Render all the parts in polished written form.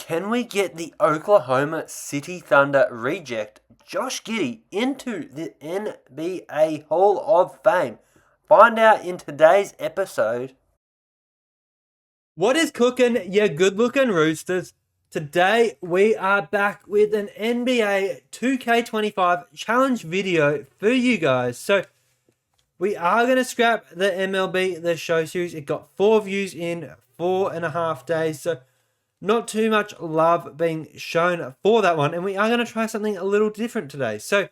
Can we get the Oklahoma City Thunder reject Josh Giddey into the NBA Hall of Fame? Find out in today's episode. What is cooking, you good-looking roosters? Today we are back with an NBA 2K25 challenge video for you guys. So we are going to scrap the MLB The Show series. It got 4 views in 4.5 days. So not too much love being shown for that one. And we are going to try something a little different today. So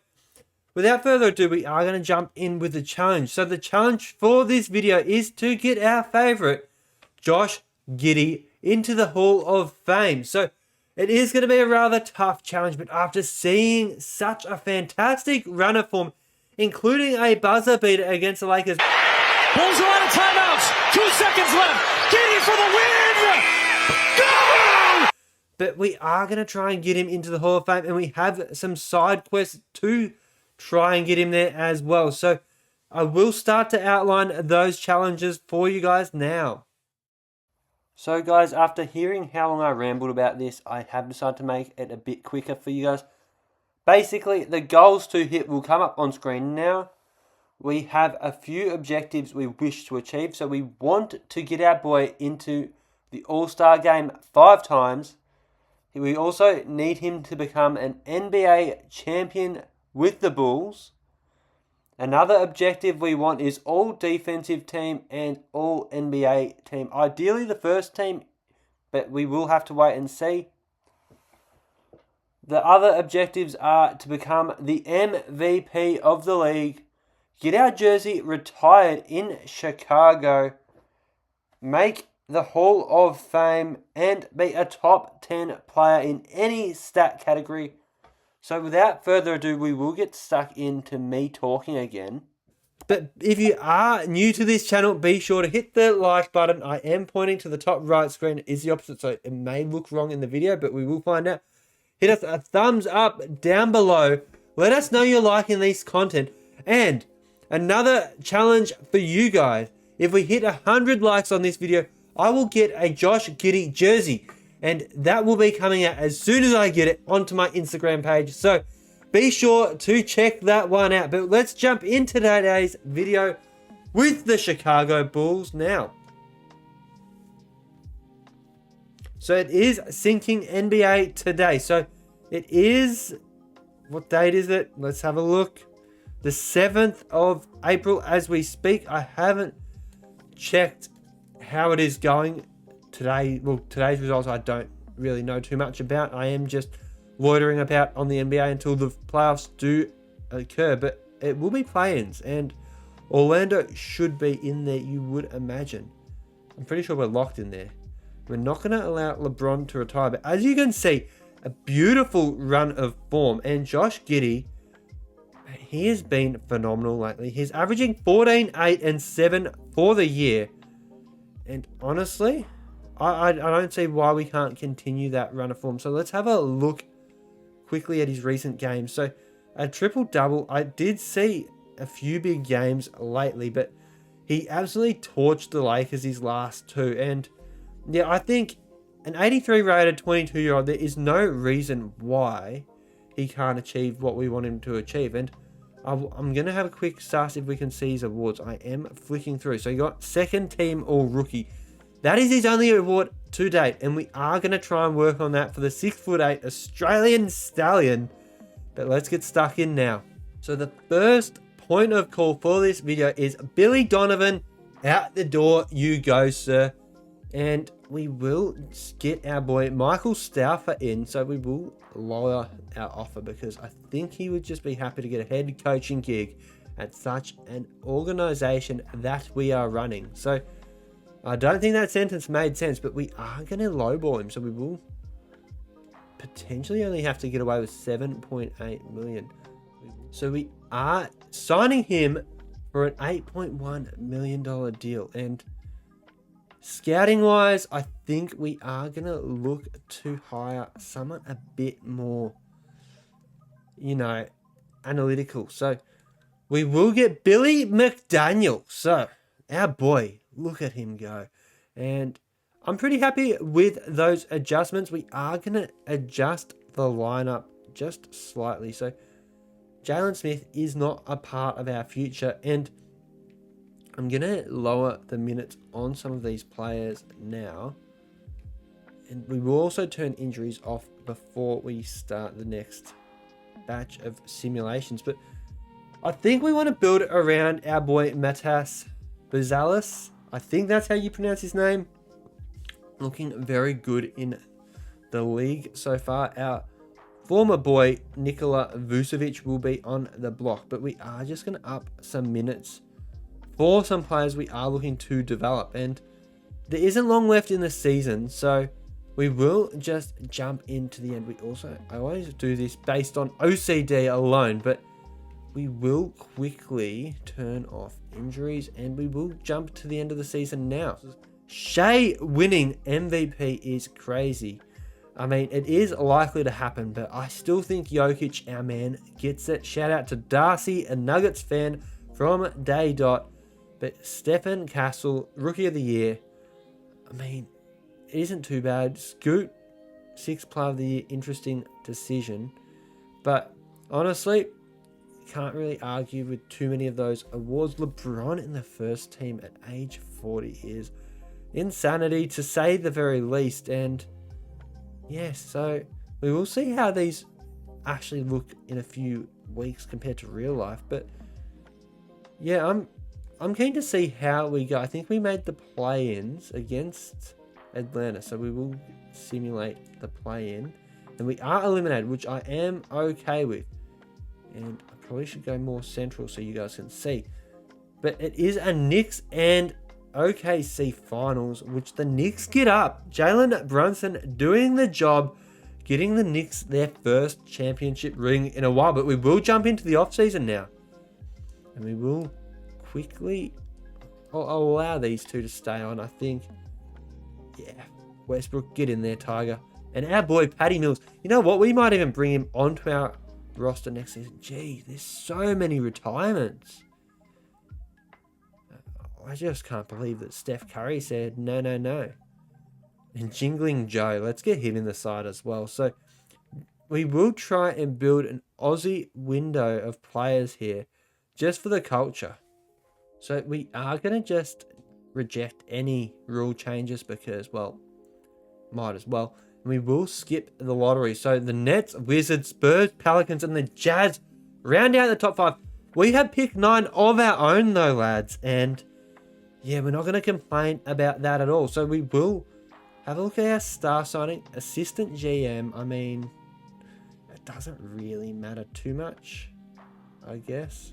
without further ado, we are going to jump in with the challenge. So the challenge for this video is to get our favorite Josh Giddey into the Hall of Fame. So it is going to be a rather tough challenge, but after seeing such a fantastic run of form, including a buzzer beater against the Lakers. Bulls are out of timeouts. 2 seconds left. Giddey for the win. Go! But we are going to try and get him into the Hall of Fame, and we have some side quests to try and get him there as well. So I will start to outline those challenges for you guys now. So guys, after hearing how long I rambled about this, I have decided to make it a bit quicker for you guys. Basically, the goals to hit will come up on screen now. We have a few objectives we wish to achieve. So we want to get our boy into the All-Star game 5 times. We also need him to become an NBA champion with the Bulls. Another objective we want is all defensive team and all NBA team. Ideally the first team, but we will have to wait and see. The other objectives are to become the MVP of the league, get our jersey retired in Chicago, make the Hall of Fame, and be a top 10 player in any stat category. So without further ado, we will get stuck into me talking again. But if you are new to this channel, be sure to hit the like button. I am pointing to the top right screen. It is the opposite, so it may look wrong in the video, but we will find out. Hit us a thumbs up down below. Let us know you're liking this content. And another challenge for you guys. If we hit 100 likes on this video, I will get a Josh Giddey jersey. And that will be coming out as soon as I get it onto my Instagram page. So be sure to check that one out. But let's jump into today's video with the Chicago Bulls now. So it is syncing NBA today. So it is, what date is it? Let's have a look. The 7th of April as we speak. I haven't checked how it is going today. Well, today's results I don't really know too much about. I am just loitering about on the NBA until the playoffs do occur. But it will be play-ins, and Orlando should be in there, you would imagine. I'm pretty sure we're locked in there. We're not going to allow LeBron to retire. But as you can see, a beautiful run of form. And Josh Giddey, he has been phenomenal lately. He's averaging 14, 8, and 7 for the year. And honestly, I don't see why we can't continue that run of form. So let's have a look quickly at his recent games. So a triple-double. I did see a few big games lately, but he absolutely torched the Lakers his last 2. And yeah, I think an 83 rated 22-year-old, there is no reason why he can't achieve what we want him to achieve. And I'm going to have a quick suss if we can see his awards. I am flicking through. So you got second team all rookie. That is his only award to date. And we are going to try and work on that for the 6'8" Australian stallion. But let's get stuck in now. So the first point of call for this video is Billy Donovan. Out the door you go, sir. And we will get our boy Michael Stauffer in. So we will lower our offer because I think he would just be happy to get a head coaching gig at such an organization that we are running. So I don't think that sentence made sense, but we are going to lowball him. So we will potentially only have to get away with 7.8 million. So we are signing him for an $8.1 million deal. And scouting wise, I think we are going to look to hire someone a bit more, analytical. So we will get Billy McDaniel. So our boy, look at him go. And I'm pretty happy with those adjustments. We are going to adjust the lineup just slightly. So Jalen Smith is not a part of our future, and I'm going to lower the minutes on some of these players now. And we will also turn injuries off before we start the next batch of simulations. But I think we want to build it around our boy Matas Buzalis. I think that's how you pronounce his name. Looking very good in the league so far. Our former boy Nikola Vucevic will be on the block, but we are just going to up some minutes for some players we are looking to develop. And there isn't long left in the season, so we will just jump into the end. I always do this based on OCD alone, but we will quickly turn off injuries and we will jump to the end of the season now. Shea winning MVP is crazy. I mean, it is likely to happen, but I still think Jokic, our man, gets it. Shout out to Darcy, a Nuggets fan from day dot. But Stephen Castle, Rookie of the Year. I mean, it isn't too bad. Scoot, 6th Player of the Year, interesting decision. But honestly, can't really argue with too many of those awards. LeBron in the first team at age 40 is insanity, to say the very least. And yes, so we will see how these actually look in a few weeks compared to real life. But yeah, I'm keen to see how we go. I think we made the play-ins against Atlanta, so we will simulate the play-in. And we are eliminated, which I am okay with. And I probably should go more central so you guys can see. But it is a Knicks and OKC finals, which the Knicks get up. Jalen Brunson doing the job, getting the Knicks their first championship ring in a while. But we will jump into the offseason now. And we will quickly... I'll allow these two to stay on, I think. Yeah, Westbrook, get in there, Tiger. And our boy, Patty Mills. You know what? We might even bring him onto our roster next season. Gee, there's so many retirements. I just can't believe that Steph Curry said no, no, no. And Jingling Joe, let's get him in the side as well. So we will try and build an Aussie window of players here just for the culture. So we are going to just reject any rule changes because, well, might as well. And we will skip the lottery. So the Nets, Wizards, Spurs, Pelicans, and the Jazz round out the top 5. We have picked 9 of our own though, lads. And yeah, we're not going to complain about that at all. So we will have a look at our star signing. Assistant GM, I mean, it doesn't really matter too much, I guess.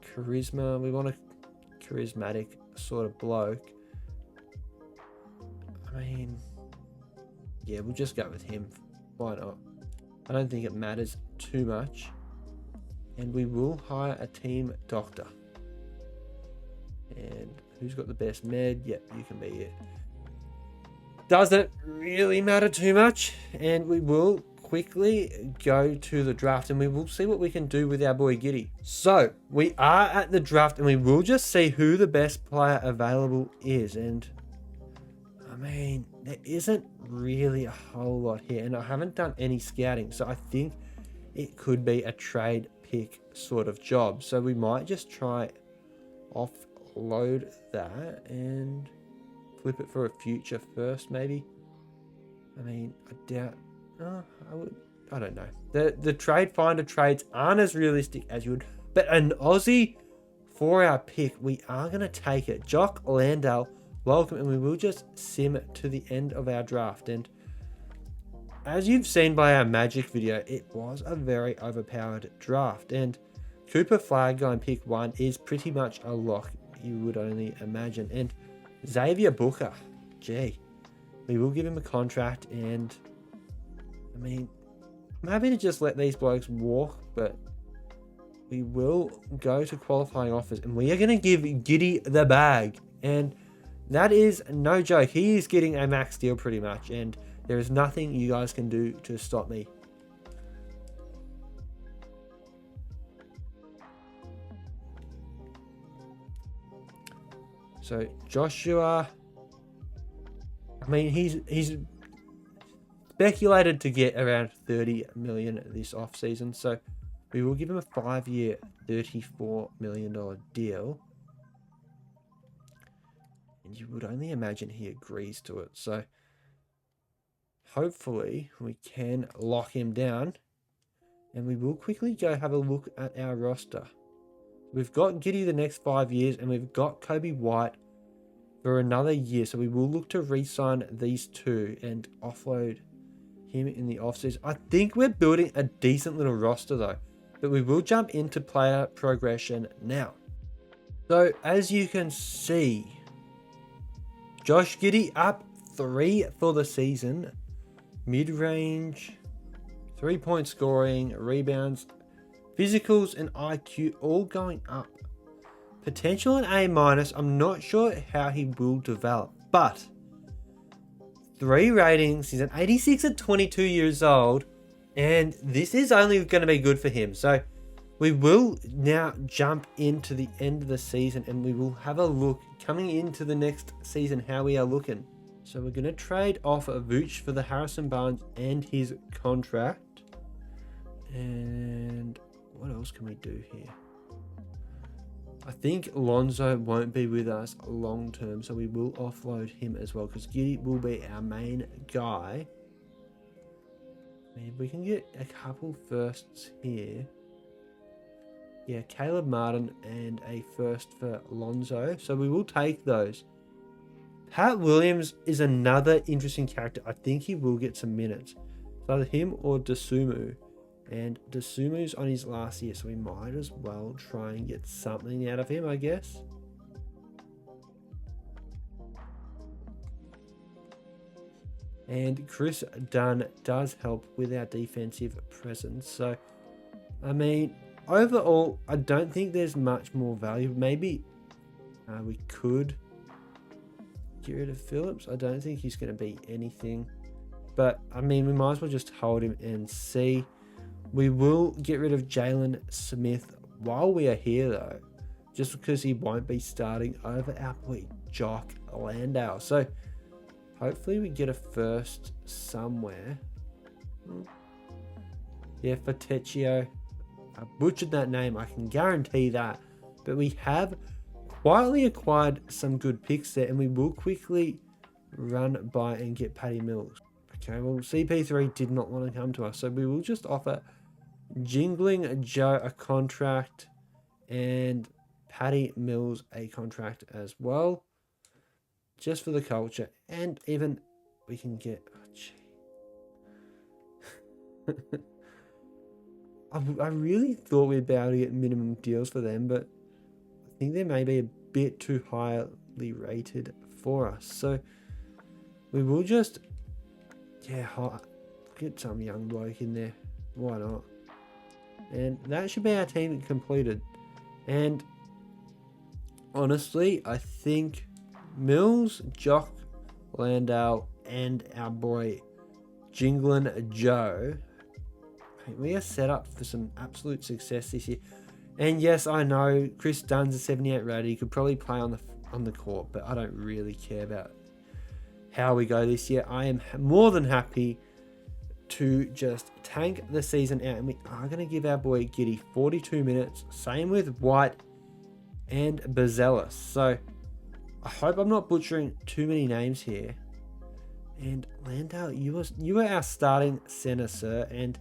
Charisma, we want a charismatic sort of bloke. I mean, yeah, we'll just go with him. Why not? I don't think it matters too much. And we will hire a team doctor. And who's got the best med? Yep, you can be it. Doesn't really matter too much. And we will quickly go to the draft and we will see what we can do with our boy Giddey. So we are at the draft and we will just see who the best player available is. And I mean, there isn't really a whole lot here, and I haven't done any scouting, so I think it could be a trade pick sort of job. So we might just try offload that and flip it for a future first, maybe. I mean, I doubt. I don't know. The trade finder trades aren't as realistic as you would, but an Aussie for our pick, we are going to take it. Jock Landale, welcome, and we will just sim to the end of our draft. And as you've seen by our Magic video, it was a very overpowered draft. And Cooper Flag going pick 1 is pretty much a lock, you would only imagine. And Xavier Booker, gee, we will give him a contract. And I mean, I'm happy to just let these blokes walk, but we will go to qualifying offers and we are going to give Giddey the bag. And that is no joke. He is getting a max deal pretty much, and there is nothing you guys can do to stop me. So Joshua mean, he's speculated to get around 30 million this offseason, so we will give him a 5-year, $34 million deal. And you would only imagine he agrees to it. So hopefully we can lock him down. And we will quickly go have a look at our roster. We've got Giddey the next 5 years, and we've got Kobe White for another year. So we will look to re-sign these two and offload him in the offseason. I think we're building a decent little roster though. But we will jump into player progression now. So as you can see, Josh Giddey up 3 for the season. Mid-range, 3-point scoring, rebounds, physicals, and IQ all going up. Potential an A-. I'm not sure how he will develop, but 3 ratings. He's an 86 at 22 years old, and this is only going to be good for him. So we will now jump into the end of the season, and we will have a look coming into the next season how we are looking. So we're going to trade off Vooch for the Harrison Barnes and his contract. And what else can we do here? I think Lonzo won't be with us long term, so we will offload him as well, because Giddey will be our main guy. Maybe we can get a couple firsts here. Yeah, Caleb Martin and a first for Lonzo. So we will take those. Pat Williams is another interesting character. I think he will get some minutes. It's either him or Dosunmu. And Dosunmu's on his last year, so we might as well try and get something out of him, I guess. And Chris Dunn does help with our defensive presence. So, I mean, overall, I don't think there's much more value. Maybe we could get rid of Phillips. I don't think he's going to be anything. But, I mean, we might as well just hold him and see. We will get rid of Jalen Smith while we are here, though. Just because he won't be starting over our boy, Jock Landau. So, hopefully we get a first somewhere. Yeah, Fatecchio. I butchered that name, I can guarantee that. But we have quietly acquired some good picks there, and we will quickly run by and get Patty Mills. Okay, well, CP3 did not want to come to us, so we will just offer Jingling Joe a contract and Patty Mills a contract as well. Just for the culture. And even we can get... I really thought we'd be able to get minimum deals for them, but I think they may be a bit too highly rated for us. So we will just... yeah, get some young bloke in there. Why not? And that should be our team completed. And honestly, I think Mills, Jock Landau, and our boy Jinglin Joe, we are set up for some absolute success this year. And yes, I know Chris Dunn's a 78 rated. He could probably play on the court, but I don't really care about how we go this year. I am more than happy to just tank the season out, and we are going to give our boy Giddey 42 minutes. Same with White and Bazelis. So I hope I'm not butchering too many names here. And Landau, you were our starting center, sir. And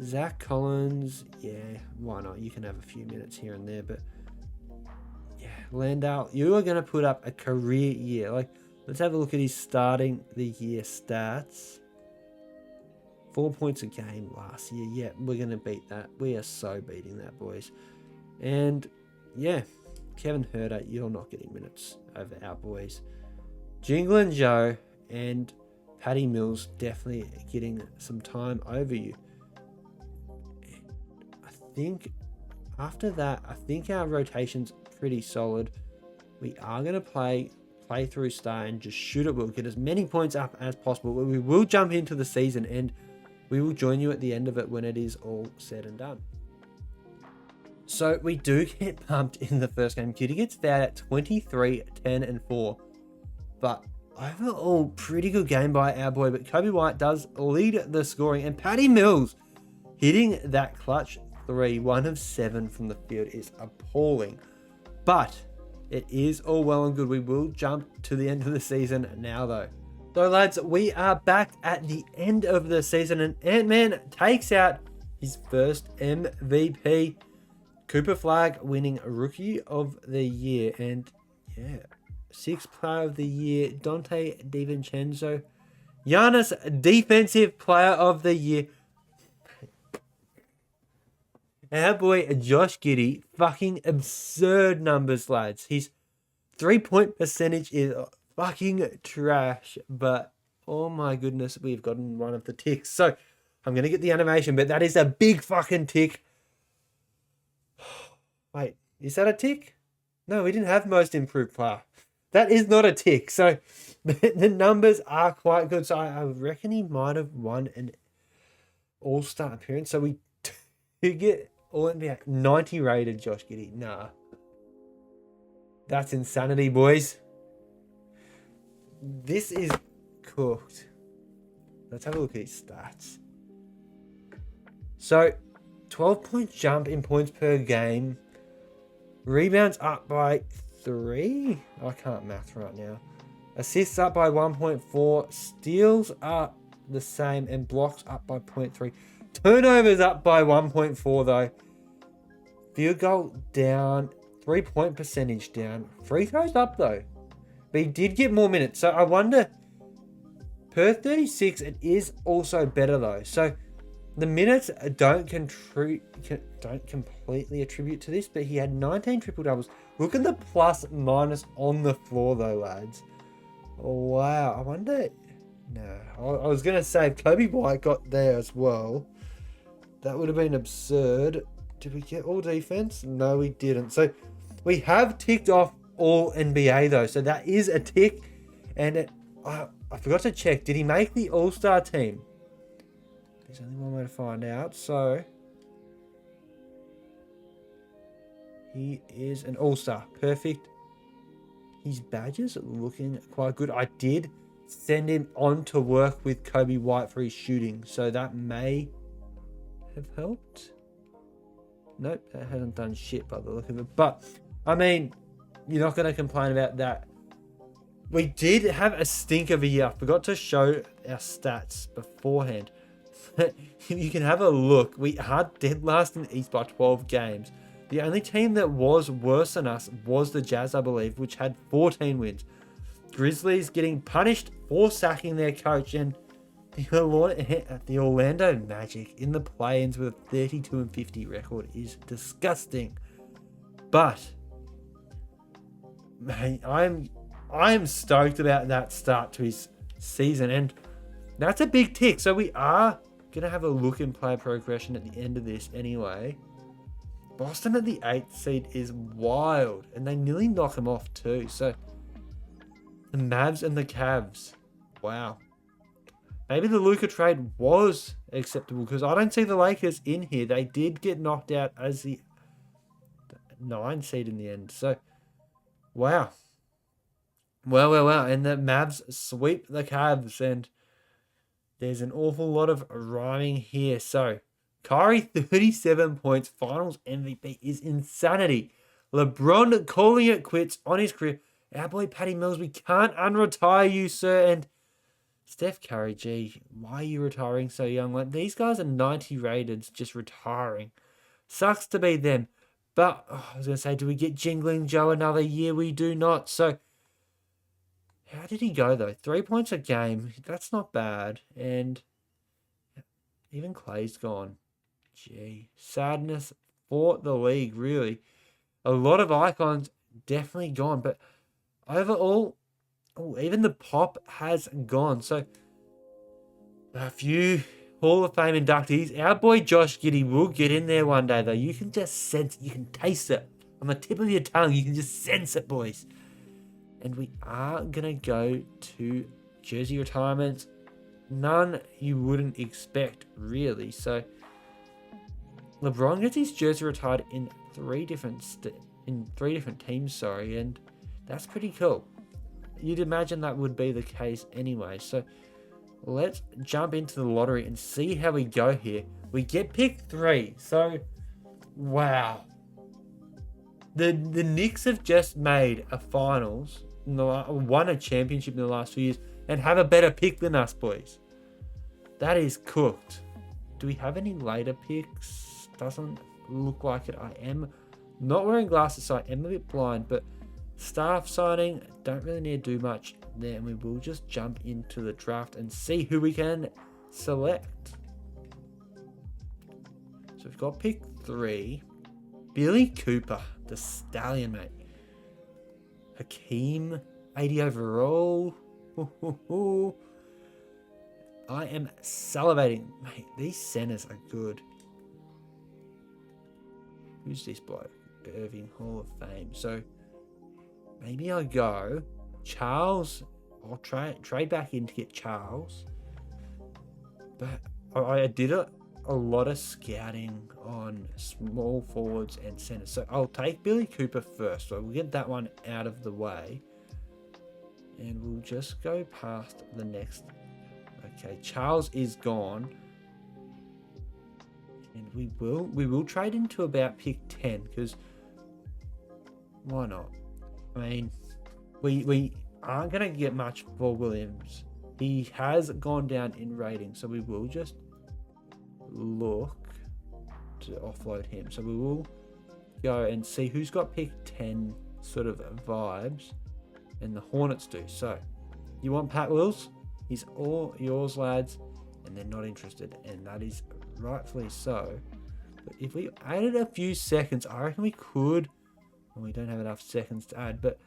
Zach Collins, yeah, why not? You can have a few minutes here and there, but yeah, Landau, you are going to put up a career year. Like, let's have a look at his starting the year stats. 4 points a game last year. Yeah, we're going to beat that. We are so beating that, boys. And yeah, Kevin Herter, you're not getting minutes over our boys. Jinglin Joe and Patty Mills definitely getting some time over you. I think after that, I think our rotation's pretty solid. We are going to play through style and just shoot it. We'll get as many points up as possible. We will jump into the season, and we will join you at the end of it when it is all said and done. So we do get pumped in the first game. Giddey gets fouled at 23, 10, and 4. But overall, pretty good game by our boy, but Kobe White does lead the scoring, and Patty Mills hitting that clutch 3, 1 of 7 from the field is appalling. But it is all well and good. We will jump to the end of the season now, though. So, lads, we are back at the end of the season, and Ant-Man takes out his first MVP. Cooper Flagg winning Rookie of the Year, and yeah, 6th Player of the Year, Dante DiVincenzo. Giannis, Defensive Player of the Year. Our boy Josh Giddey, fucking absurd numbers, lads. His 3-point percentage is fucking trash, but oh my goodness, we've gotten one of the ticks. So I'm going to get the animation, but that is a big fucking tick. Wait, is that a tick? No, we didn't have most improved player. That is not a tick. So the numbers are quite good. So I reckon he might have won an all-star appearance. So we get All-NBA 90 rated Josh Giddey. Nah. That's insanity, boys. This is cooked. Let's have a look at his stats. So, 12-point jump in points per game. Rebounds up by 3. I can't math right now. Assists up by 1.4. Steals are the same. And blocks up by 0.3. Turnovers up by 1.4 though. Field goal down. 3-point percentage down. Free throws up though. But he did get more minutes. So I wonder, per 36, it is also better though. So the minutes don't completely attribute to this, but he had 19 triple doubles. Look at the plus minus on the floor though, lads. Wow. I wonder. No, I was going to say if Kobe White got there as well, that would have been absurd. Did we get all defense? No, we didn't. So we have ticked off all NBA though. So that is a tick. And I forgot to check. Did he make the All-Star team? There's only one way to find out. So he is an All-Star. Perfect. His badges are looking quite good. I did send him on to work with Kobe White for his shooting. So that may have helped. Nope, that hasn't done shit by the look of it. But, I mean, you're not going to complain about that. We did have a stink of a year. I forgot to show our stats beforehand. You can have a look. We are dead last in the East by 12 games. The only team that was worse than us was the Jazz, I believe, which had 14 wins. Grizzlies getting punished for sacking their coach, and the Orlando Magic in the play-ins with a 32-50 record is disgusting. But man, I am stoked about that start to his season, and that's a big tick. So we are gonna have a look in player progression at the end of this anyway. Boston at the 8th seed is wild, and they nearly knock him off too. So the Mavs and the Cavs, wow. Maybe the Luka trade was acceptable because I don't see the Lakers in here. They did get knocked out as the 9 seed in the end. So, wow. Well. And the Mavs sweep the Cavs, and there's an awful lot of rhyming here. So, Kyrie, 37 points, finals MVP is insanity. LeBron calling it quits on his career. Our boy Patty Mills, we can't unretire you, sir. And Steph Curry, gee, why are you retiring so young? Like, these guys are 90 rated, just retiring. Sucks to be them. But, I was going to say, do we get Jingling Joe another year? We do not. So, how did he go, though? 3 points a game. That's not bad. And even Clay's gone. Gee, sadness for the league, really. A lot of icons definitely gone. But overall, even the pop has gone. So, a few Hall of Fame inductees. Our boy Josh Giddey will get in there one day, though. You can just sense it. You can taste it. On the tip of your tongue, you can just sense it, boys. And we are going to go to jersey retirements. None you wouldn't expect, really. So, LeBron gets his jersey retired in three different teams, and that's pretty cool. you'd imagine that would be the case anyway. So let's jump into the lottery and see how we go here. We get pick 3. So, wow. The Knicks have just made a finals, won a championship in the last 2 years, and have a better pick than us, boys. That is cooked. Do we have any later picks? Doesn't look like it. I am not wearing glasses, so I am a bit blind, but staff signing, don't really need to do much there, and we will just jump into the draft and see who we can select. So we've got pick 3. Billy Cooper, the Stallion, mate. Hakeem, 80 overall. I am salivating. Mate, these centers are good. Who's this bloke? Irving, Hall of Fame. So maybe I go Charles. I'll trade back in to get Charles. But I did a lot of scouting on small forwards and centers. So I'll take Billy Cooper first. So we'll get that one out of the way. And we'll just go past the next. Okay, Charles is gone. And we will trade into about pick 10, because why not? I mean, we aren't going to get much for Williams. He has gone down in rating, so we will just look to offload him. So we will go and see who's got pick 10 sort of vibes, and the Hornets do. So you want Pat Wills? He's all yours, lads, and they're not interested, and that is rightfully so. But if we added a few seconds, I reckon we could. Well, we don't have enough seconds to add, but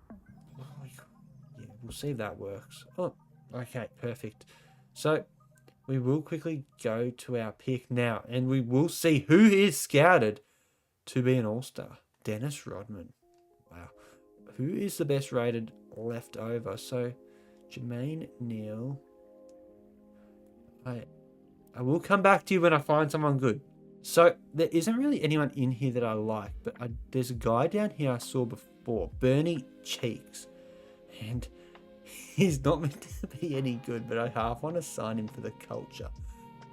yeah, we'll see if that works. Oh, okay, perfect. So we will quickly go to our pick now, and we will see who is scouted to be an all-star. Dennis Rodman. Wow. Who is the best rated left over? So Jermaine Neal. I will come back to you when I find someone good. So there isn't really anyone in here that I like, but there's a guy down here I saw before, Bernie Cheeks, and he's not meant to be any good, but I half want to sign him for the culture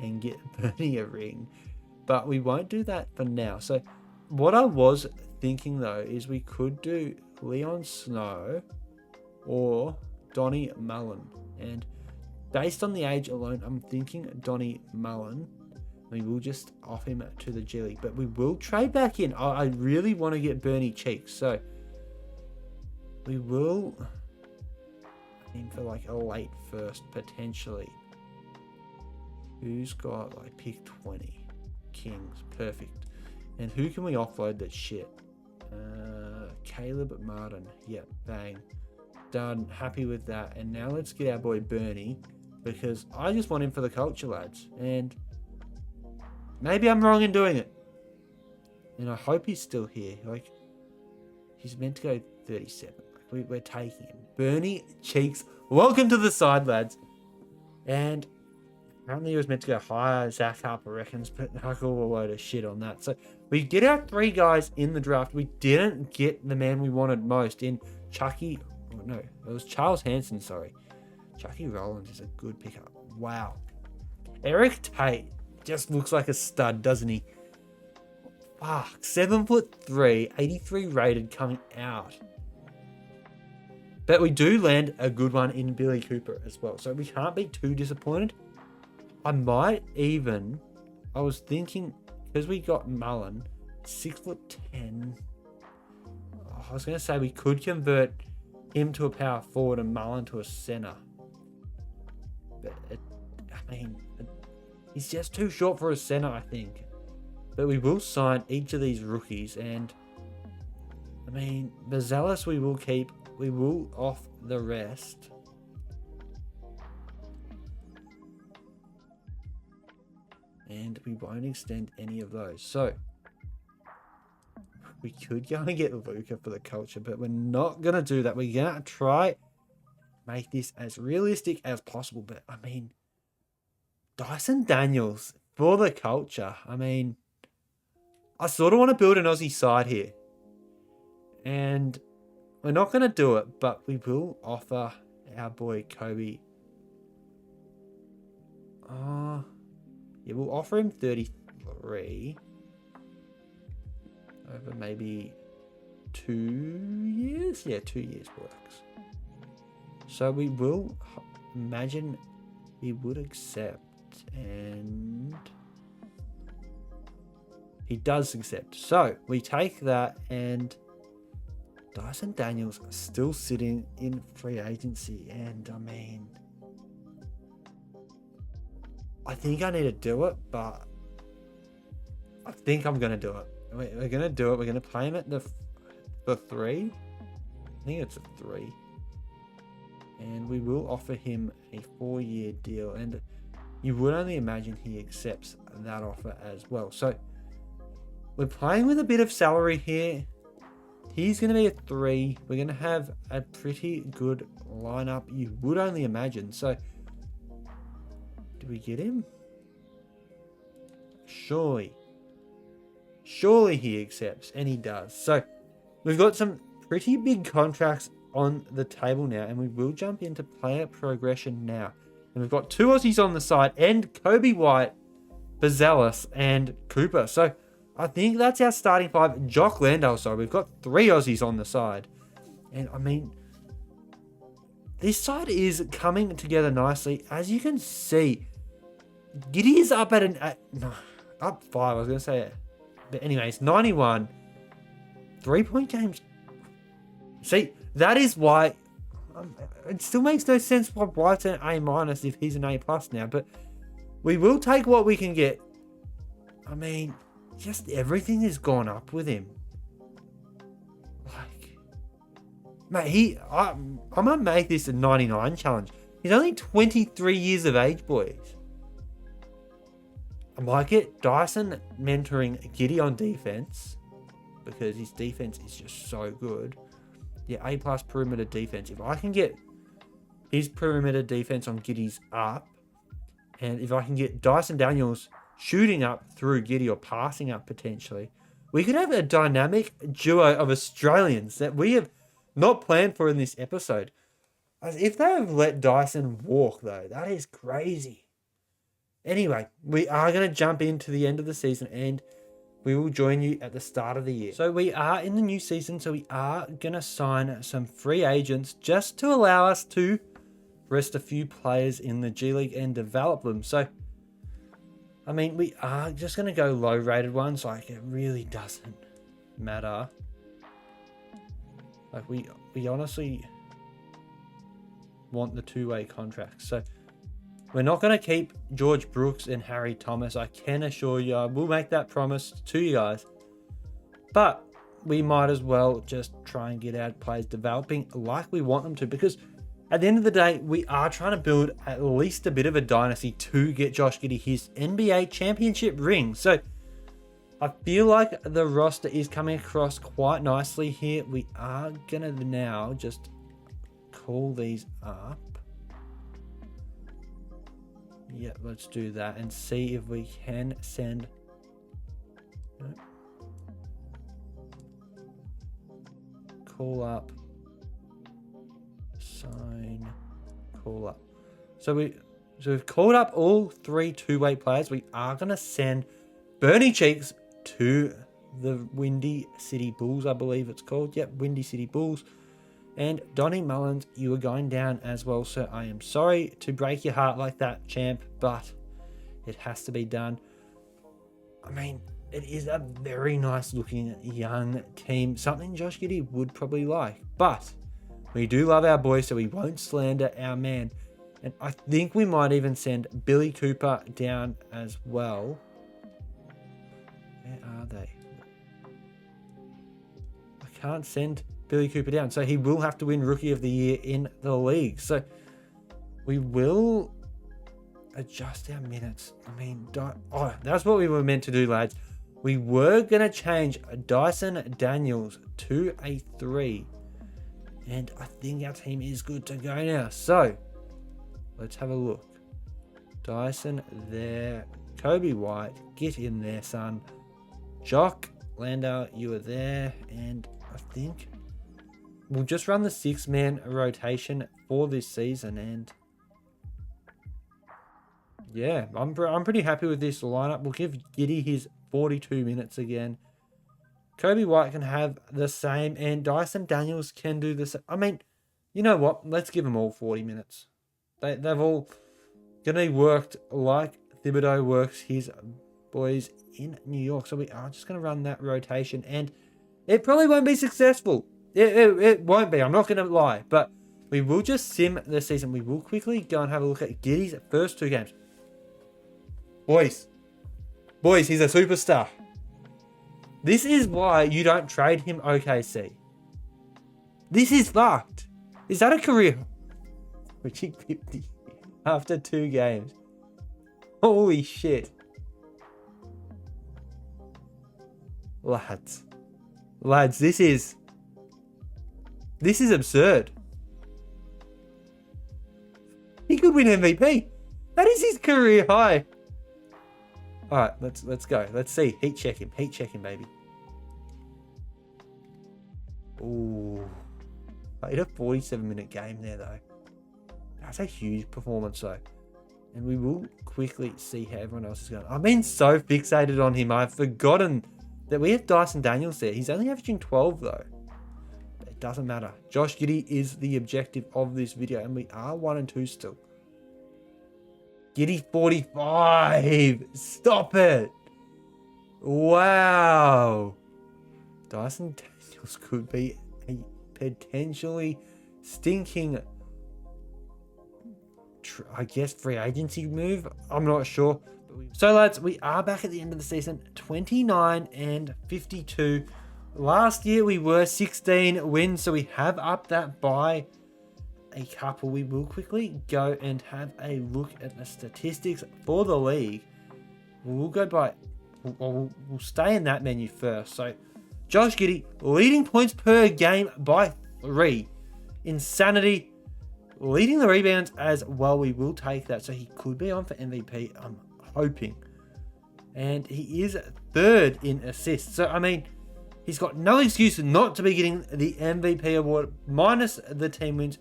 and get Bernie a ring, but we won't do that for now. So what I was thinking though is we could do Leon Snow or Donnie Mullen, and based on the age alone, I'm thinking Donnie Mullen. We will just off him to the G League, but we will trade back in. I really want to get Bernie Cheeks, so we will aim for like a late first potentially. Who's got like pick 20? Kings, perfect. And who can we offload that shit? Caleb Martin. Yep, bang. Done. Happy with that. And now let's get our boy Bernie, because I just want him for the culture, lads. And maybe I'm wrong in doing it. And I hope he's still here. Like, he's meant to go 37. Like, we're taking him. Bernie Cheeks, welcome to the side, lads. And apparently he was meant to go higher, Zach Harper reckons, but I call a load of shit on that. So we get our 3 guys in the draft. We didn't get the man we wanted most in Chucky. Oh, no, it was Charles Hanson, sorry. Chucky Rollins is a good pickup. Wow. Eric Tate just looks like a stud, doesn't he? Fuck. 7'3", 83 rated coming out. But we do land a good one in Billy Cooper as well, so we can't be too disappointed. I might even, I was thinking, because we got Mullen, 6'10". I was going to say we could convert him to a power forward and Mullen to a center. But, he's just too short for a center, I think. But we will sign each of these rookies, and Bazelis we will keep. We will off the rest. And we won't extend any of those. So we could go and get Luka for the culture, but we're not going to do that. We're going to try make this as realistic as possible. But Dyson Daniels for the culture. I sort of want to build an Aussie side here. And we're not going to do it, but we will offer our boy Kobe. Yeah, we'll offer him 33 over maybe 2 years. Yeah, 2 years works. So we will imagine he would accept, and he does accept. So we take that, and Dyson Daniels still sitting in free agency, and I mean, I think I need to do it, but I think I'm going to do it. We're going to do it. We're going to play him at the 3. I think it's a 3. And we will offer him a 4-year deal. And you would only imagine he accepts that offer as well. So we're playing with a bit of salary here. He's going to be a 3. We're going to have a pretty good lineup, you would only imagine. So do we get him? Surely he accepts, and he does. So we've got some pretty big contracts on the table now, and we will jump into player progression now. And we've got 2 Aussies on the side, and Kobe White, Bazelis, and Cooper. So I think that's our starting 5. Jock Landale, sorry. We've got 3 Aussies on the side. And I mean, this side is coming together nicely. As you can see, Giddey is up at up 5. I was going to say it. But anyways, 91. 3-point games. See, that is why it still makes no sense why White's an A- if he's an A+ now. But we will take what we can get. I mean, just everything has gone up with him. Like, mate, I'm going to make this a 99 challenge. He's only 23 years of age, boys. I might get Dyson mentoring Giddey on defense, because his defense is just so good. Yeah, A+ perimeter defense. If I can get his perimeter defense on Giddey's up, and if I can get Dyson Daniels shooting up through Giddey or passing up potentially, we could have a dynamic duo of Australians that we have not planned for in this episode. As if they have let Dyson walk, though, that is crazy. Anyway, we are going to jump into the end of the season, and we will join you at the start of the year. So we are in the new season, so we are going to sign some free agents just to allow us to rest a few players in the G League and develop them. So, I mean, we are just going to go low-rated ones. Like, it really doesn't matter. Like, we honestly want the 2-way contracts. So we're not going to keep George Brooks and Harry Thomas. I can assure you, I will make that promise to you guys. But we might as well just try and get our players developing like we want them to. Because at the end of the day, we are trying to build at least a bit of a dynasty to get Josh Giddey his NBA championship ring. So I feel like the roster is coming across quite nicely here. We are going to now just call these up. Yeah, let's do that and see if we can send. No. Call up. Sign. Call up. So we've called up all 3 2-way players. We are going to send Bernie Cheeks to the Windy City Bulls, I believe it's called. Yep, Windy City Bulls. And Donnie Mullins, you are going down as well, so I am sorry to break your heart like that, champ, but it has to be done. I mean, it is a very nice looking young team, something Josh Giddey would probably like. But we do love our boy, so we won't slander our man. And I think we might even send Billy Cooper down as well. Where are they? I can't send Billy Cooper down, so he will have to win Rookie of the Year in the league. So we will adjust our minutes. I mean, that's what we were meant to do, lads. We were going to change Dyson Daniels to a 3, and I think our team is good to go now. So let's have a look. Dyson there. Kobe White, get in there, son. Jock Landale, you are there, and I think we'll just run the 6-man rotation for this season. And yeah, I'm pretty happy with this lineup. We'll give Giddey his 42 minutes again. Kobe White can have the same, and Dyson Daniels can do the same. I mean, you know what? Let's give them all 40 minutes. They've all gonna worked like Thibodeau works his boys in New York. So we are just gonna run that rotation, and it probably won't be successful. It won't be. I'm not gonna lie, but we will just sim the season. We will quickly go and have a look at Giddey's first 2 games. Boys, he's a superstar. This is why you don't trade him, OKC. This is fucked. Is that a career? Reaching 50 after 2 games. Holy shit. Lads, this is absurd. He could win MVP. That is his career high. All right, let's go. Let's see. Heat check him, baby. Ooh, played a 47-minute game there though. That's a huge performance though. And we will quickly see how everyone else is going. I've been so fixated on him. I've forgotten that we have Dyson Daniels there. He's only averaging 12 though. But it doesn't matter. Josh Giddey is the objective of this video, and we are 1-2 still. Giddey 45. Stop it. Wow. Dyson Daniels could be a potentially stinking, I guess, free agency move. I'm not sure. So lads, we are back at the end of the season, 29-52. Last year we were 16 wins, so we have upped that by a couple. We will quickly go and have a look at the statistics for the league. We'll go by, we'll stay in that menu first. So Josh Giddey leading points per game by 3. Insanity. Leading the rebounds as well. We will take that. So he could be on for MVP, I'm hoping. And he is 3rd in assists. So, I mean, he's got no excuse not to be getting the MVP award, minus the team wins.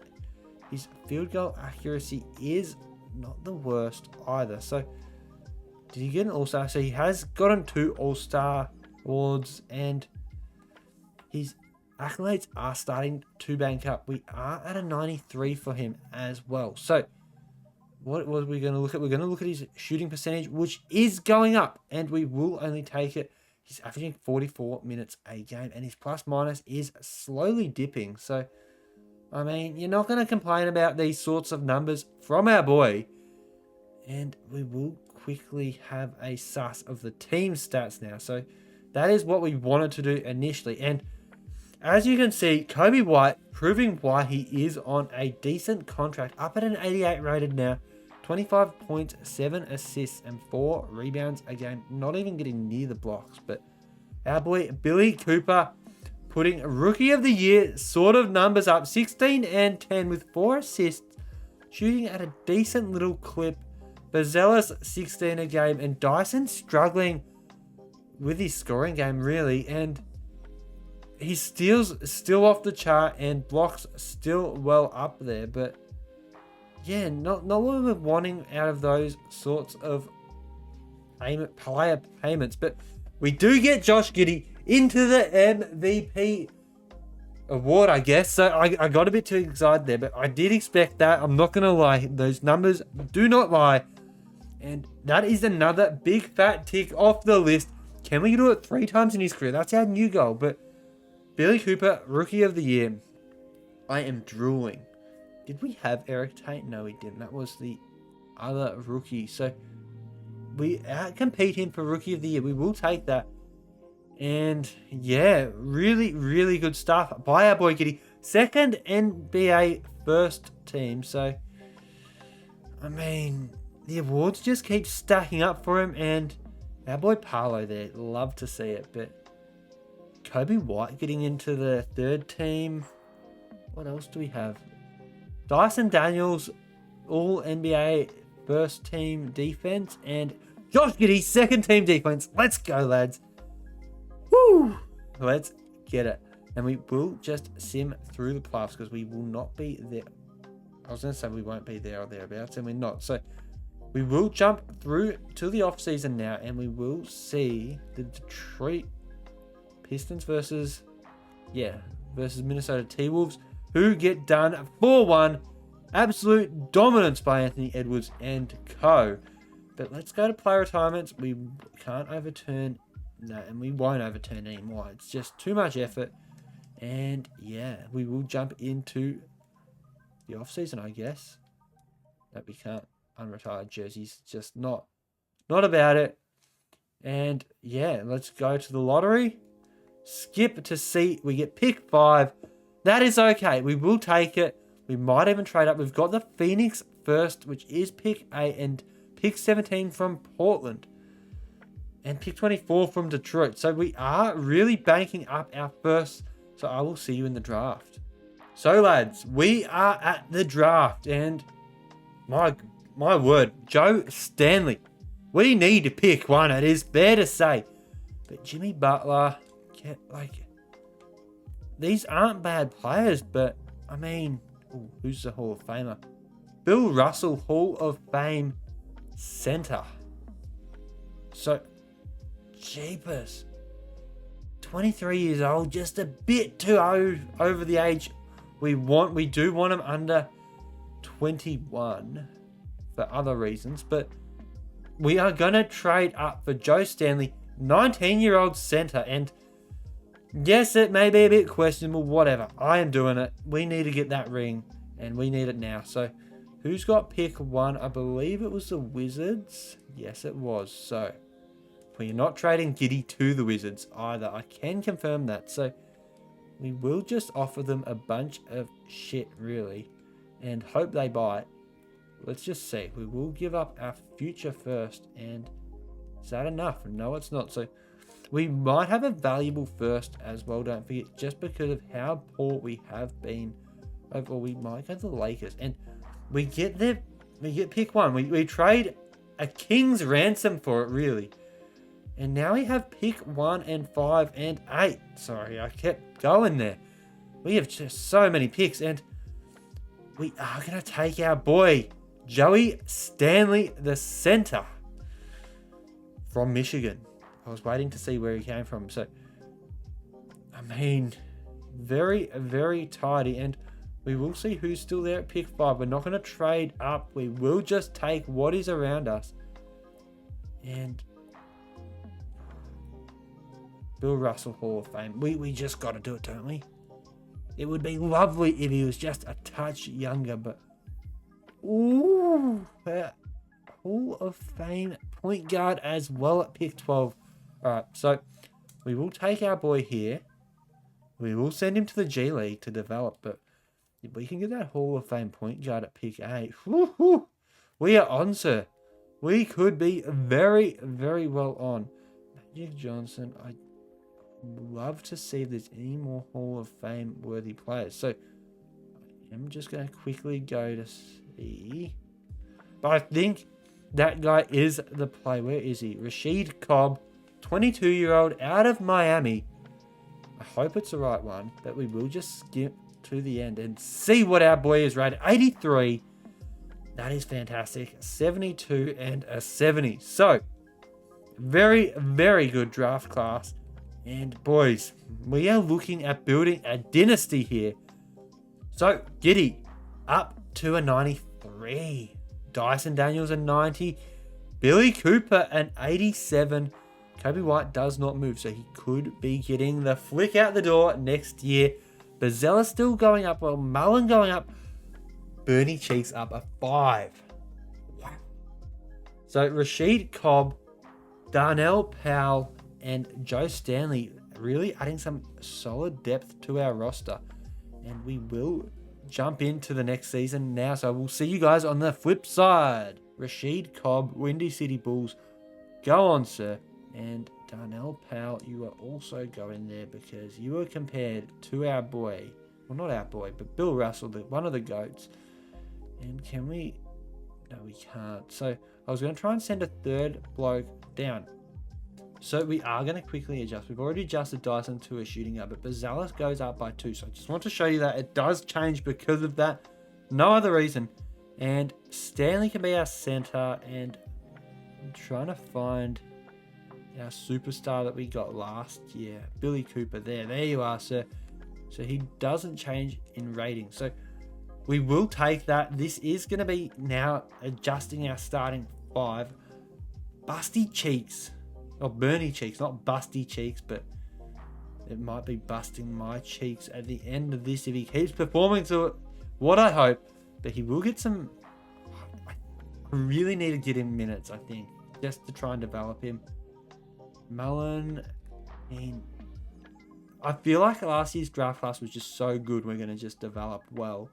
His field goal accuracy is not the worst either. So, did he get an All-Star? So, he has gotten 2 All-Star awards, and his accolades are starting to bank up. We are at a 93 for him as well. So, what was we going to look at? We're going to look at his shooting percentage, which is going up, and we will only take it. He's averaging 44 minutes a game, and his plus-minus is slowly dipping. So, I mean, you're not going to complain about these sorts of numbers from our boy. And we will quickly have a suss of the team stats now. So, that is what we wanted to do initially. And as you can see, Kobe White proving why he is on a decent contract, up at an 88 rated now, 25 points, 7 assists, and 4 rebounds a game. Not even getting near the blocks, but our boy Billy Cooper putting Rookie of the Year sort of numbers up, 16 and 10 with 4 assists, shooting at a decent little clip. Bazelis 16 a game, and Dyson struggling with his scoring game really, and his steals still off the chart and blocks still well up there, but yeah, not what we're wanting out of those sorts of player payments. But we do get Josh Giddey into the MVP award, I guess. So I got a bit too excited there, but I did expect that. I'm not gonna lie, those numbers do not lie, and that is another big fat tick off the list. Can we do it 3 times in his career? That's our new goal. But Billy Cooper, Rookie of the Year. I am drooling. Did we have Eric Tate? No, we didn't. That was the other rookie. So we outcompete him for Rookie of the Year. We will take that. And yeah, really, really good stuff by our boy Giddey. 2nd NBA first team. So, I mean, the awards just keep stacking up for him. And our boy Paolo there, love to see it. But Kobe White getting into the 3rd team. What else do we have? Dyson Daniels, all NBA first team defense, and Josh Giddey, 2nd team defense. Let's go, lads. Woo! Let's get it. and we will just sim through the playoffs because we will not be there. I was going to say we won't be there or thereabouts, and we're not. So we will jump through to the off season now, and we will see the Detroit Pistons versus Minnesota T-Wolves, who get done 4-1. Absolute dominance by Anthony Edwards and co. But let's go to player retirements. We can't overturn, no, and we won't overturn anymore. It's just too much effort. And yeah, we will jump into the off season, I guess. That we can't unretire jerseys, just not about it. And yeah, let's go to the lottery. Skip to C. We get pick 5. That is okay. We will take it. We might even trade up. We've got the Phoenix first, which is pick 8, and pick 17 from Portland, and pick 24 from Detroit. So we are really banking up our first. So I will see you in the draft. So lads, we are at the draft, and my word, Joe Stanley. We need to pick one. It is fair to say, but Jimmy Butler, these aren't bad players, but I mean, who's the Hall of Famer? Bill Russell, Hall of Fame center. So, jeepers. 23 years old, just a bit too over the age. We do want him under 21 for other reasons, but we are going to trade up for Joe Stanley, 19-year-old center, and yes, it may be a bit questionable, whatever. I am doing it. We need to get that ring, and we need it now. So, who's got pick 1? I believe it was the Wizards. Yes, it was. So, we're not trading Giddey to the Wizards either. I can confirm that. So, we will just offer them a bunch of shit, really, and hope they buy it. Let's just see. We will give up our future first, and is that enough? No, it's not. So, we might have a valuable first as well, don't forget, just because of how poor we have been. Or we might go to the Lakers. And we get pick 1. We trade a king's ransom for it, really. And now we have pick 1 and 5 and 8. Sorry, I kept going there. We have just so many picks, and we are going to take our boy, Joey Stanley, the center from Michigan. I was waiting to see where he came from. So, I mean, very, very tidy. And we will see who's still there at pick 5. We're not going to trade up. We will just take what is around us. And Bill Russell, Hall of Fame. We just got to do it, don't we? It would be lovely if he was just a touch younger, but ooh, Hall of Fame point guard as well at pick 12. Alright, so we will take our boy here. We will send him to the G League to develop, but if we can get that Hall of Fame point guard at pick 8, woo-hoo, we are on, sir. We could be very, very well on. Magic Johnson, I'd love to see if there's any more Hall of Fame worthy players. So I'm just going to quickly go to see. But I think that guy is the play. Where is he? Rashid Cobb, 22-year-old out of Miami. I hope it's the right one, but we will just skip to the end and see what our boy is rated. 83. That is fantastic. 72 and a 70. So, very, very good draft class. And boys, we are looking at building a dynasty here. So, Giddey up to a 93. Dyson Daniels a 90. Billy Cooper an 87. Kobe White does not move, so he could be getting the flick out the door next year. Bazella still going up, well, Mullen going up. Bernie Cheeks up a 5. Wow. So Rashid Cobb, Darnell Powell, and Joe Stanley really adding some solid depth to our roster. And we will jump into the next season now. So we'll see you guys on the flip side. Rashid Cobb, Windy City Bulls. Go on, sir. And Darnell Powell, you are also going there because you were compared to our boy. Well, not our boy, but Bill Russell, one of the GOATs. And can we... No, we can't. So I was going to try and send a third bloke down. So we are going to quickly adjust. We've already adjusted Dyson to a shooting guard, but Bazalis goes up by 2. So I just want to show you that it does change because of that. No other reason. And Stanley can be our center. And I'm trying to find our superstar that we got last year. Billy Cooper there. There you are, sir. So he doesn't change in rating. So we will take that. This is going to be now adjusting our starting 5. Busty Cheeks. Or Bernie Cheeks. Not Busty Cheeks, but it might be busting my cheeks at the end of this if he keeps performing to what I hope. But he will get some... I really need to get him minutes, I think. Just to try and develop him. Mullen... I feel like last year's draft class was just so good. We're going to just develop well.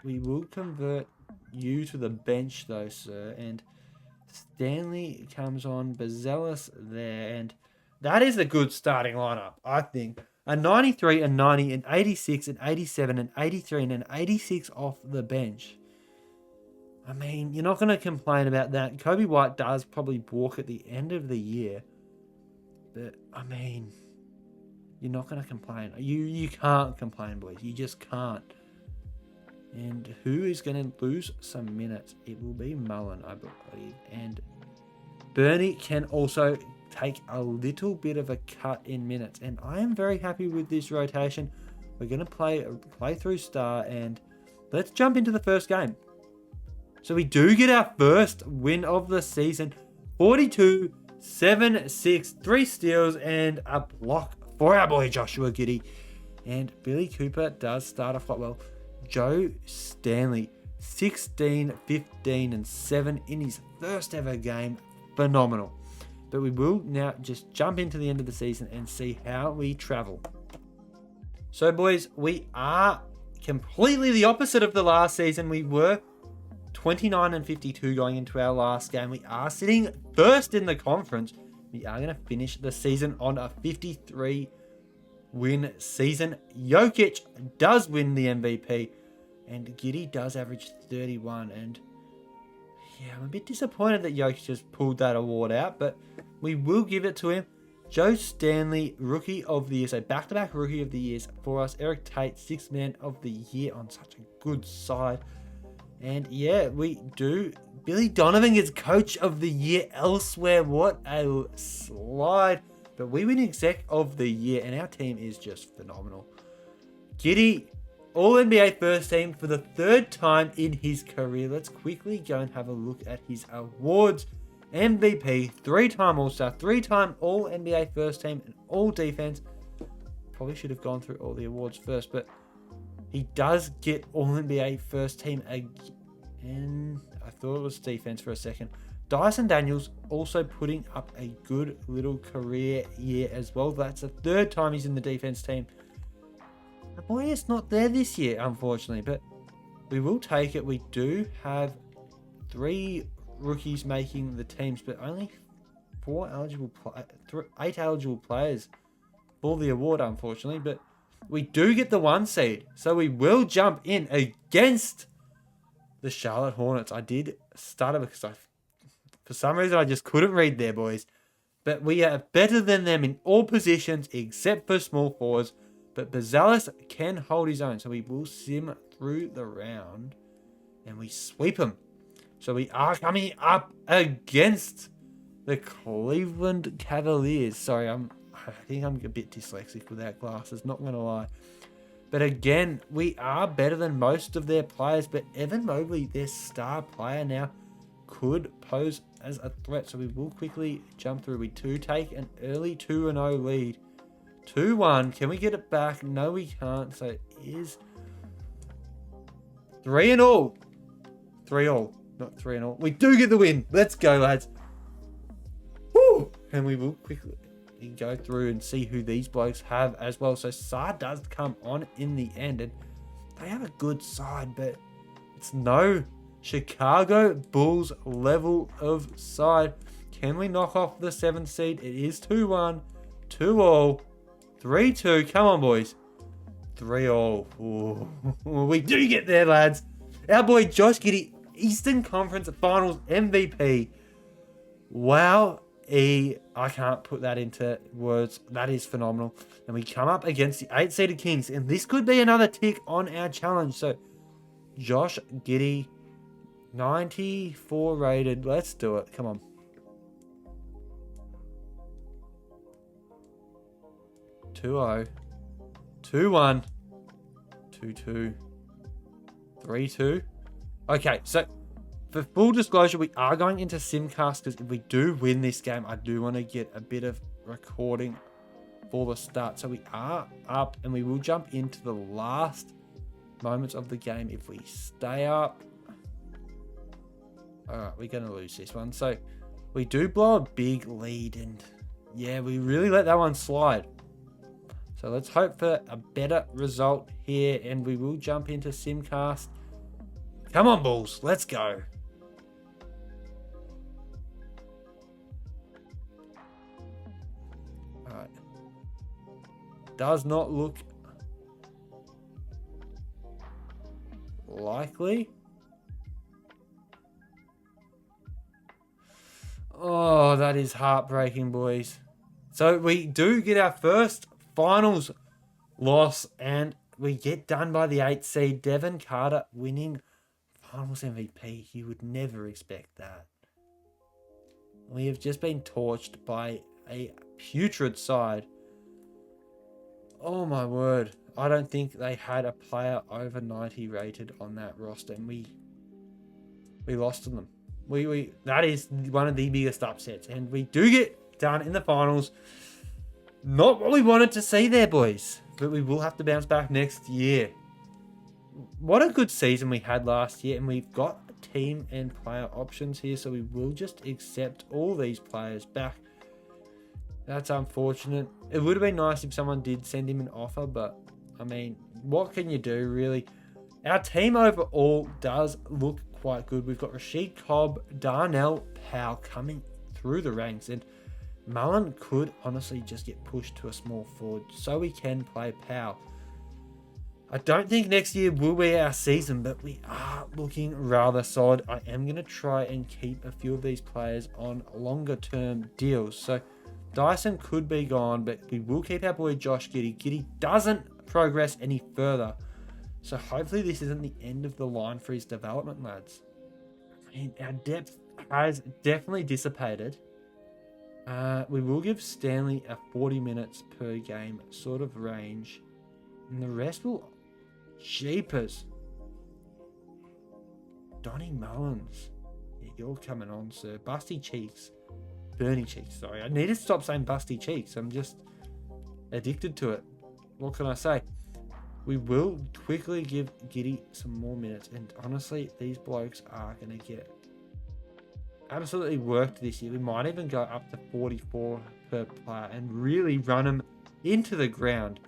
We will convert you to the bench though, sir. And Stanley comes on. Bazelis there. And that is a good starting lineup, I think. A 93, a 90, an 86, an 87, an 83, and an 86 off the bench. I mean, you're not going to complain about that. Kobe White does probably walk at the end of the year. But, I mean, you're not going to complain. You can't complain, boys. You just can't. And who is going to lose some minutes? It will be Mullen, I believe. And Bernie can also take a little bit of a cut in minutes. And I am very happy with this rotation. We're going to play through star. And let's jump into the first game. So we do get our first win of the season. 42-7-6. 3 steals and a block for our boy Joshua Giddey. And Billy Cooper does start off quite well. Joe Stanley, 16, 15, and 7 in his first ever game. Phenomenal. But we will now just jump into the end of the season and see how we travel. So, boys, we are completely the opposite of the last season. We were 29 and 52 going into our last game. We are sitting first in the conference. We are going to finish the season on a 53 win season. Jokic does win the MVP and Giddey does average 31. And yeah, I'm a bit disappointed that Jokic just pulled that award out, but we will give it to him. Joe Stanley, Rookie of the Year. So back-to-back Rookie of the Years for us. Eric Tate, 6th Man of the Year on such a good side. And yeah, we do. Billy Donovan gets Coach of the Year elsewhere. What a slide. But we win Exec of the Year, and our team is just phenomenal. Giddey, All-NBA First Team for the 3rd time in his career. Let's quickly go and have a look at his awards. MVP, 3-time All-Star, 3-time All-NBA First Team, and All-Defense. Probably should have gone through all the awards first, but he does get All-NBA First Team again. I thought it was defense for a second. Dyson Daniels also putting up a good little career year as well. That's the 3rd time he's in the defense team. The boy is not there this year, unfortunately, but we will take it. We do have 3 rookies making the teams, but only 8 eligible players for the award, unfortunately. But we do get the 1 seed, so we will jump in against the Charlotte Hornets. I did start it because for some reason I just couldn't read there, boys. But we are better than them in all positions except for small forwards. But Bazelis can hold his own, so we will sim through the round and we sweep him. So we are coming up against the Cleveland Cavaliers. Sorry, I think I'm a bit dyslexic without glasses, not going to lie. But again, we are better than most of their players. But Evan Mobley, their star player now, could pose as a threat. So we will quickly jump through. We do take an early 2-0 lead. 2-1. Can we get it back? No, we can't. So it is 3-all. 3-all. Not 3-all. We do get the win. Let's go, lads. Woo! And we will quickly go through and see who these blokes have as well. So Saar does come on in the end, and they have a good side, but it's no Chicago Bulls level of side. Can we knock off the 7th seed? It is 2-1, 2-all, 3-2. Come on, boys. 3-all. We do get there, lads. Our boy Josh Giddey, Eastern Conference Finals MVP. Wow. E. I can't put that into words. That is phenomenal. And we come up against the 8-seeded Kings. And this could be another tick on our challenge. So, Josh Giddey, 94 rated. Let's do it. Come on. 2-0. 2-1. 2-2. 3-2. Okay, so for full disclosure, we are going into Simcast because if we do win this game, I do want to get a bit of recording for the start. So we are up and we will jump into the last moments of the game if we stay up. Alright, we're going to lose this one. So we do blow a big lead and yeah, we really let that one slide. So let's hope for a better result here and we will jump into Simcast. Come on, Bulls. Let's go. Alright. Does not look likely. Oh, that is heartbreaking, boys. So we do get our first finals loss and we get done by the 8th seed. Devin Carter winning finals MVP. You would never expect that. We have just been torched by a putrid side. Oh my word. I don't think they had a player over 90 rated on that roster and we lost to them. That is one of the biggest upsets and we do get done in the finals. Not what we wanted to see there, boys. But we will have to bounce back next year. What a good season we had last year. And we've got team and player options here. So we will just accept all these players back. That's unfortunate. It would have been nice if someone did send him an offer. But, I mean, what can you do, really? Our team overall does look quite good. We've got Rashid Cobb, Darnell Powell coming through the ranks. And Mullen could honestly just get pushed to a small forward so we can play Powell. I don't think next year will be our season, but we are looking rather solid. I am going to try and keep a few of these players on longer term deals. So Dyson could be gone, but we will keep our boy Josh Giddey. Giddey doesn't progress any further. So hopefully this isn't the end of the line for his development, lads. I mean, our depth has definitely dissipated. We will give Stanley a 40 minutes per game sort of range. And the rest will... Jeepers. Donnie Mullins. Yeah, you're coming on, sir. Busty Cheeks. Bernie Cheeks, sorry. I need to stop saying Busty Cheeks. I'm just addicted to it. What can I say? We will quickly give Giddey some more minutes. And honestly, these blokes are going to get absolutely worked this year. We might even go up to 44 per player and really run them into the ground.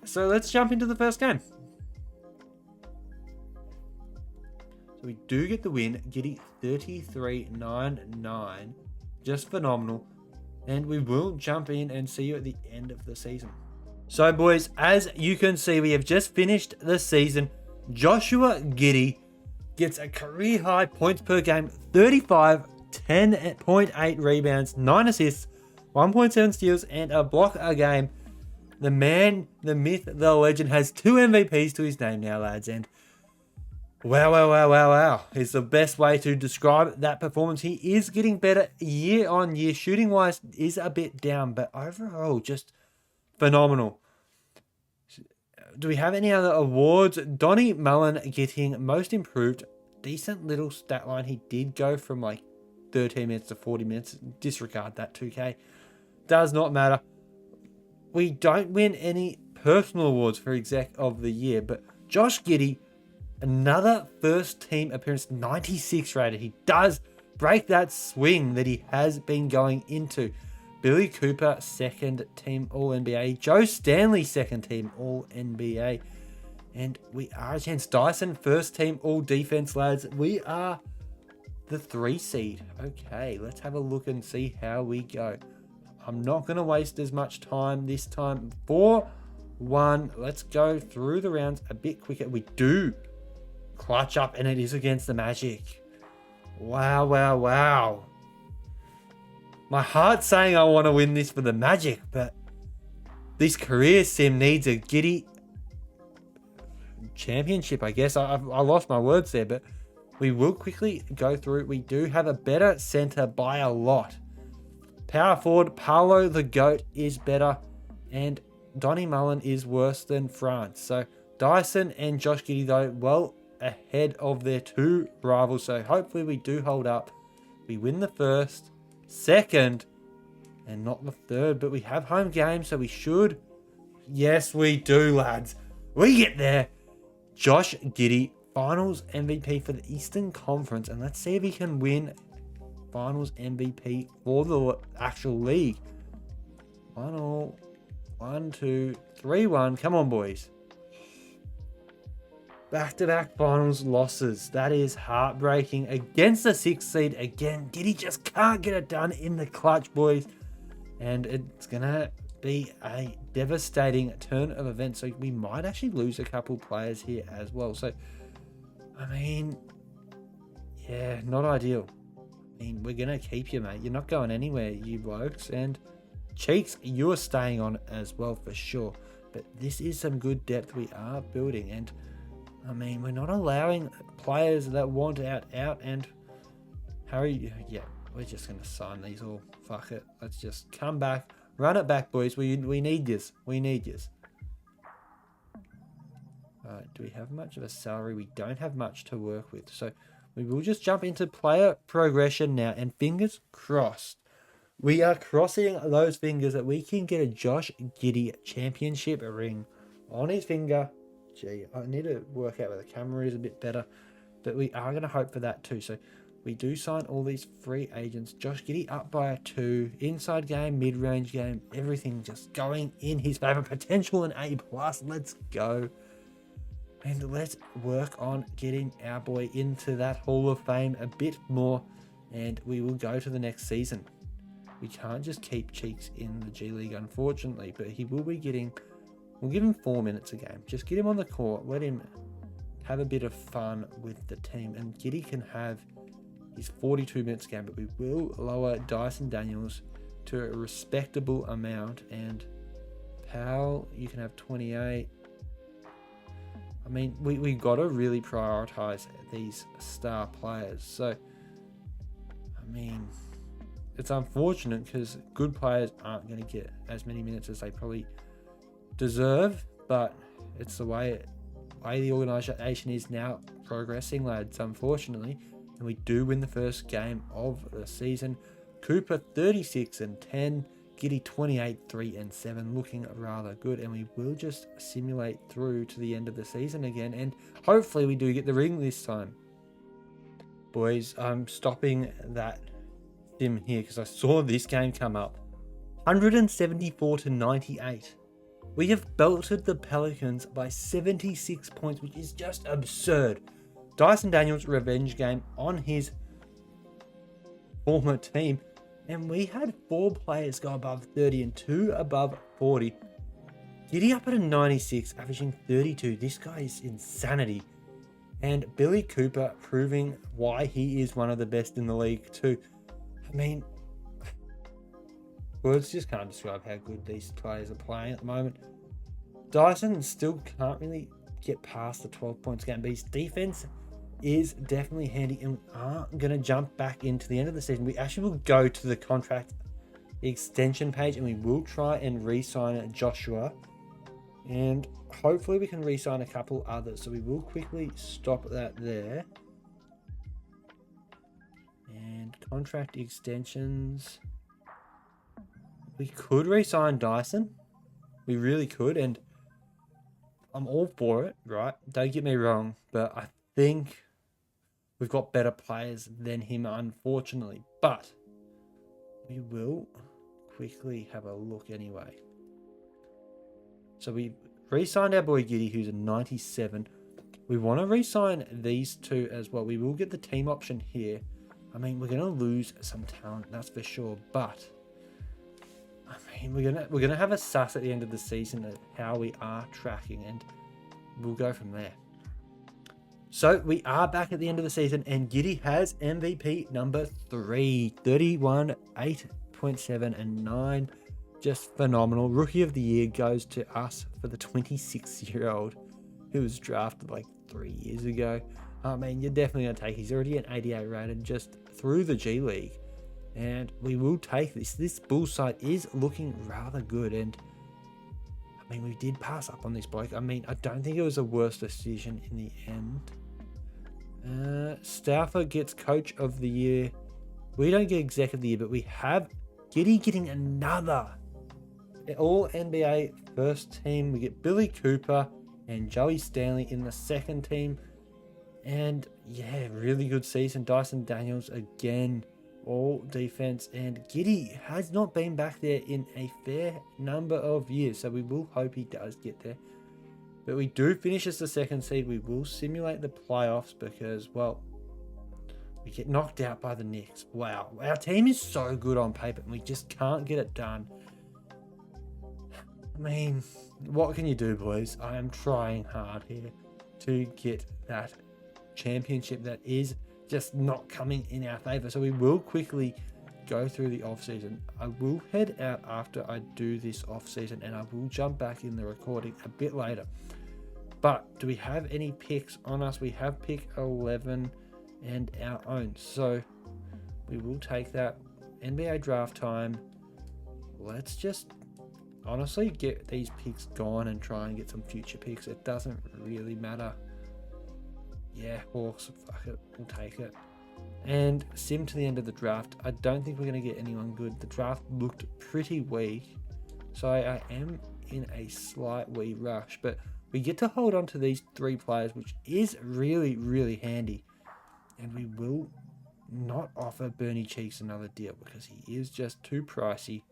So let's jump into the first game. So we do get the win. Giddey 33-9-9. Just phenomenal. And we will jump in and see you at the end of the season. So boys, as you can see, we have just finished the season. Joshua Giddey gets a career high points per game, 35, 10.8 rebounds, 9 assists, 1.7 steals, and a block a game. The man, the myth, the legend has 2 MVPs to his name now, lads. And wow. Is the best way to describe that performance. He is getting better year on year. Shooting wise is a bit down, but overall just phenomenal. Do we have any other awards? Donnie Mullen getting most improved. Decent little stat line. He did go from like 13 minutes to 40 minutes. Disregard that, 2K. Does not matter. We don't win any personal awards for exec of the year, but Josh Giddey, another first team appearance, 96 rated. He does break that swing that he has been going into. Billy Cooper, second team All-NBA. Joe Stanley, second team All-NBA. And we are against Dyson, first team All-Defense, lads. We are the 3 seed. Okay, let's have a look and see how we go. I'm not going to waste as much time this time. 4-1. Let's go through the rounds a bit quicker. We do clutch up, and it is against the Magic. Wow. My heart's saying I want to win this for the Magic, but this career sim needs a Giddey championship, I guess. I lost my words there, but we will quickly go through. We do have a better center by a lot. Power forward, Paolo the GOAT is better, and Donny Mullen is worse than France. So Dyson and Josh Giddey, though, well ahead of their two rivals. So hopefully we do hold up. We win the first, second, and not the third, but we have home games, so we should. Yes, we do, lads. We get there. Josh Giddey, Finals MVP for the Eastern Conference, and let's see if he can win Finals MVP for the actual league. 1-1, 2, 3-1. Come on, boys. Back-to-back finals losses. That is heartbreaking. Against the 6th seed again. Giddey just can't get it done in the clutch, boys. And it's going to be a devastating turn of events. So we might actually lose a couple players here as well. So, I mean, yeah, not ideal. I mean, we're going to keep you, mate. You're not going anywhere, you blokes. And Cheeks, you're staying on as well for sure. But this is some good depth we are building. And, I mean, we're not allowing players that want out. And Harry, yeah, we're just going to sign these all. Fuck it. Let's just come back. Run it back, boys. We need this. We need this. Do we have much of a salary? We don't have much to work with. So we will just jump into player progression now. And fingers crossed. We are crossing those fingers that we can get a Josh Giddey championship ring on his finger. Gee, I need to work out where the camera is a bit better. But we are going to hope for that too. So we do sign all these free agents. Josh Giddey up by a 2. Inside game, mid-range game, everything just going in his favour. Potential an A+. Let's go. And let's work on getting our boy into that Hall of Fame a bit more. And we will go to the next season. We can't just keep Cheeks in the G League, unfortunately. But he will be getting... We'll give him 4 minutes a game. Just get him on the court. Let him have a bit of fun with the team. And Giddey can have his 42 minutes game. But we will lower Dyson Daniels to a respectable amount. And Powell, you can have 28. I mean, we got to really prioritise these star players. So, I mean, it's unfortunate because good players aren't going to get as many minutes as they probably deserve, but it's the way the organisation is now progressing, lads, unfortunately. And we do win the first game of the season. Cooper 36-10, Giddey 28-3-7, looking rather good, and we will just simulate through to the end of the season again, and hopefully we do get the ring this time. Boys, I'm stopping that sim here because I saw this game come up. 174-98. We have belted the Pelicans by 76 points, which is just absurd. Dyson Daniels' revenge game on his former team. And we had 4 players go above 30 and 2 above 40. Giddey up at a 96, averaging 32. This guy is insanity. And Billy Cooper proving why he is one of the best in the league too. I mean, words just can't describe how good these players are playing at the moment. Dyson still can't really get past the 12 points game, but his defense is definitely handy, and we aren't going to jump back into the end of the season. We actually will go to the contract extension page and we will try and re-sign Joshua, and hopefully we can re-sign a couple others. So we will quickly stop that there. And contract extensions, we could re-sign Dyson, we really could, and I'm all for it, right? Don't get me wrong, but I think we've got better players than him, unfortunately. But we will quickly have a look anyway. So we re-signed our boy Giddey, who's a 97. We want to re-sign these two as well. We will get the team option here. I mean, we're going to lose some talent, that's for sure. But I mean, we're gonna have a suss at the end of the season at how we are tracking, and we'll go from there. So we are back at the end of the season, and Giddey has MVP number 3, 31.8 8.7 and 9. Just phenomenal. Rookie of the year goes to us for the 26-year-old who was drafted like 3 years ago. I mean, you're definitely going to take. He's already an 88 rated just through the G League. And we will take this. This Bulls side is looking rather good. And I mean, we did pass up on this bloke. I mean, I don't think it was a worse decision in the end. Stauffer gets coach of the year. We don't get exec of the year, but we have Giddey getting another all NBA first team. We get Billy Cooper and Joey Stanley in the second team. And yeah, really good season. Dyson Daniels again, all defense. And Giddey has not been back there in a fair number of years. So we will hope he does get there. But we do finish as the second seed. We will simulate the playoffs because, well, we get knocked out by the Knicks. Wow. Our team is so good on paper and we just can't get it done. I mean, what can you do, boys? I am trying hard here to get that championship that is just not coming in our favor. So we will quickly go through the off season. I will head out after I do this off season and I will jump back in the recording a bit later. But do we have any picks on us? We have pick 11 and our own. So we will take that. NBA draft time. Let's just honestly get these picks gone and try and get some future picks. It doesn't really matter. Yeah, Hawks, fuck it, we'll take it. And sim to the end of the draft. I don't think we're going to get anyone good. The draft looked pretty weak, so I am in a slight wee rush. But we get to hold on to these 3 players, which is really, really handy. And we will not offer Bernie Cheeks another deal because he is just too pricey.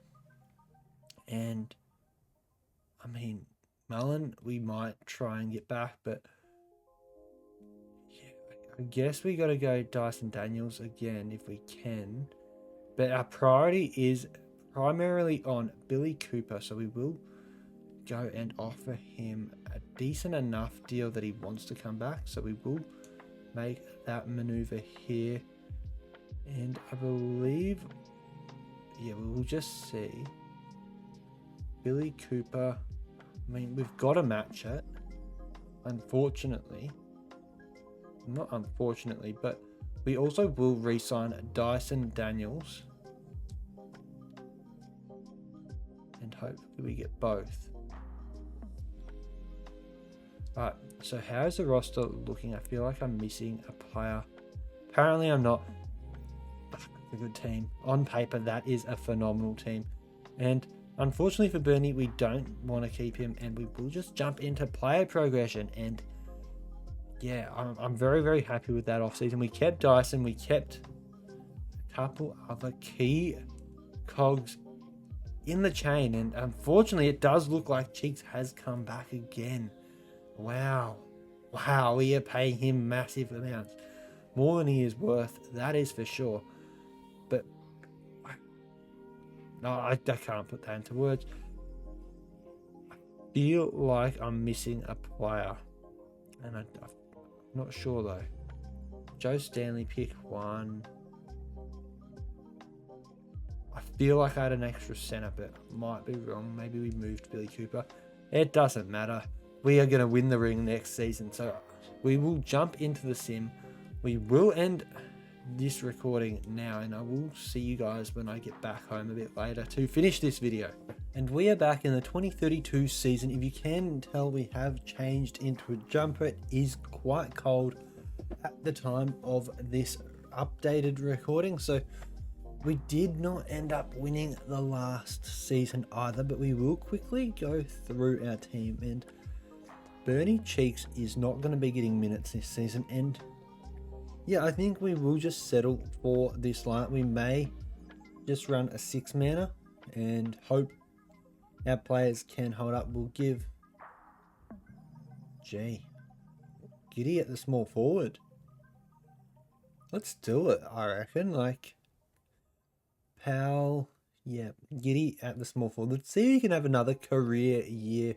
And, I mean, Mullen, we might try and get back, but I guess we got to go Dyson Daniels again if we can. But our priority is primarily on Billy Cooper. So we will go and offer him a decent enough deal that he wants to come back. So we will make that maneuver here. And I believe, yeah, we will just see. Billy Cooper. I mean, we've got to match it. Unfortunately. Not unfortunately, but we also will re-sign Dyson Daniels and hopefully we get both. Alright, so how's the roster looking? I feel like I'm missing a player. Apparently I'm not. A good team. On paper, that is a phenomenal team. And unfortunately for Bernie, we don't want to keep him and we will just jump into player progression. And yeah, I'm very, very happy with that offseason. We kept Dyson. We kept a couple other key cogs in the chain. And unfortunately, it does look like Cheeks has come back again. Wow. Wow, we are paying him massive amounts. More than he is worth, that is for sure. But no, I can't put that into words. I feel like I'm missing a player. And I'm not sure though. Joe Stanley pick 1. I feel like I had an extra center, but might be wrong. Maybe we moved Billy Cooper. It doesn't matter. We are going to win the ring next season. So we will jump into the sim. We will end this recording now and I will see you guys when I get back home a bit later to finish this video. And we are back in the 2032 season. If you can tell, we have changed into a jumper. It is quite cold at the time of this updated recording, so we did not end up winning the last season either, but we will quickly go through our team. And Bernie Cheeks is not going to be getting minutes this season, and yeah, I think we will just settle for this lineup. We may just run a 6-manner and hope our players can hold up. We'll give Giddey at the small forward. Let's do it, I reckon. Like, Powell, yeah, Giddey at the small forward. Let's see if we can have another career year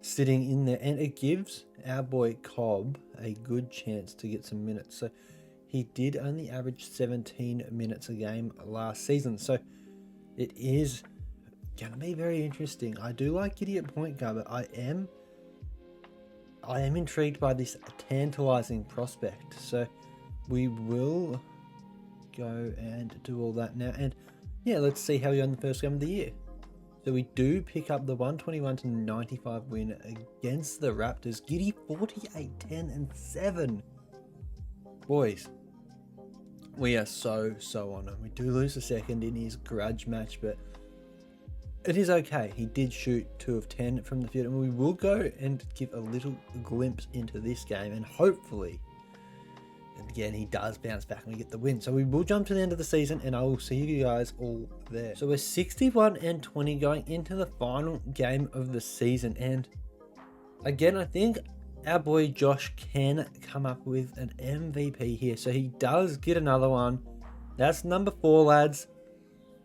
sitting in there. And it gives our boy Cobb a good chance to get some minutes. So he did only average 17 minutes a game last season. So It is going to be very interesting. I do like Giddey at point guard, but I am intrigued by this tantalizing prospect. So we will go and do all that now. And yeah, let's see how we go in the first game of the year. So we do pick up the 121-95 win against the Raptors. Giddey 48, 10, and 7. Boys, we are so on him. We do lose a second in his grudge match, but it is okay. He did shoot 2 of 10 from the field, and we will go and give a little glimpse into this game, and hopefully, again, he does bounce back and we get the win. So we will jump to the end of the season, and I will see you guys all there. So we're 61-20 going into the final game of the season, and again, I think our boy Josh can come up with an MVP here. So he does get another one. That's number 4, lads.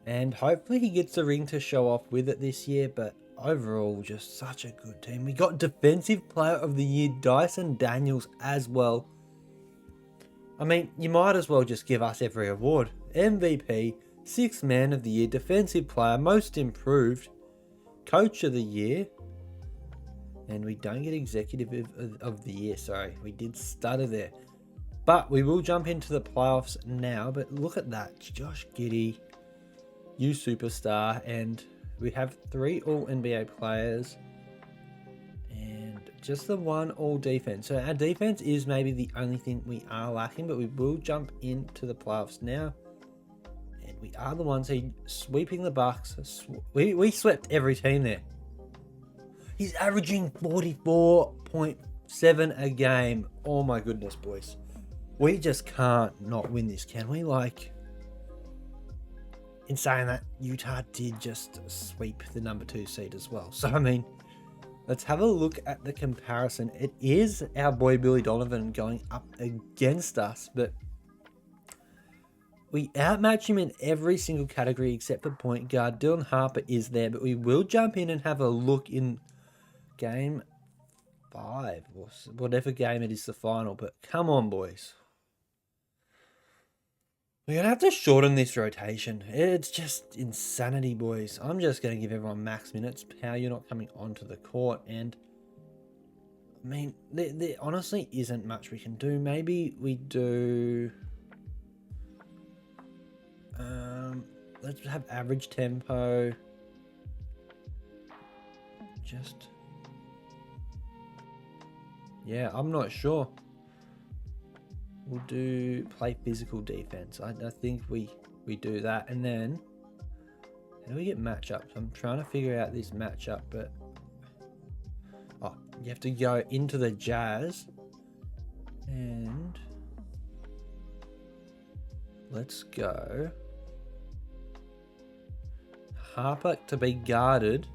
And hopefully he gets the ring to show off with it this year. But overall, just such a good team. We got Defensive Player of the Year, Dyson Daniels, as well. I mean, you might as well just give us every award. MVP, 6th Man of the Year, Defensive Player, Most Improved, Coach of the Year. And we don't get Executive of the Year, sorry. We did stutter there. But we will jump into the playoffs now. But look at that. Josh Giddey, you superstar. And we have 3 All-NBA players. And just the 1 All-Defense. So our defense is maybe the only thing we are lacking. But we will jump into the playoffs now. And we are the ones who sweeping the Bucks. We swept every team there. He's averaging 44.7 a game. Oh my goodness, boys. We just can't not win this, can we? Like, in saying that, Utah did just sweep the number 2 seed as well. So, I mean, let's have a look at the comparison. It is our boy Billy Donovan going up against us, but we outmatch him in every single category except for point guard. Dylan Harper is there, but we will jump in and have a look in Game 5, or whatever game it is, the final. But come on, boys. We're going to have to shorten this rotation. It's just insanity, boys. I'm just going to give everyone max minutes. How you're not coming onto the court. And, I mean, there honestly isn't much we can do. Maybe we do... let's have average tempo. Just... yeah, I'm not sure. We'll do play physical defense. I think we do that. And then, how do we get matchups? I'm trying to figure out this matchup, but... oh, you have to go into the Jazz. And... let's go. Harper to be guarded.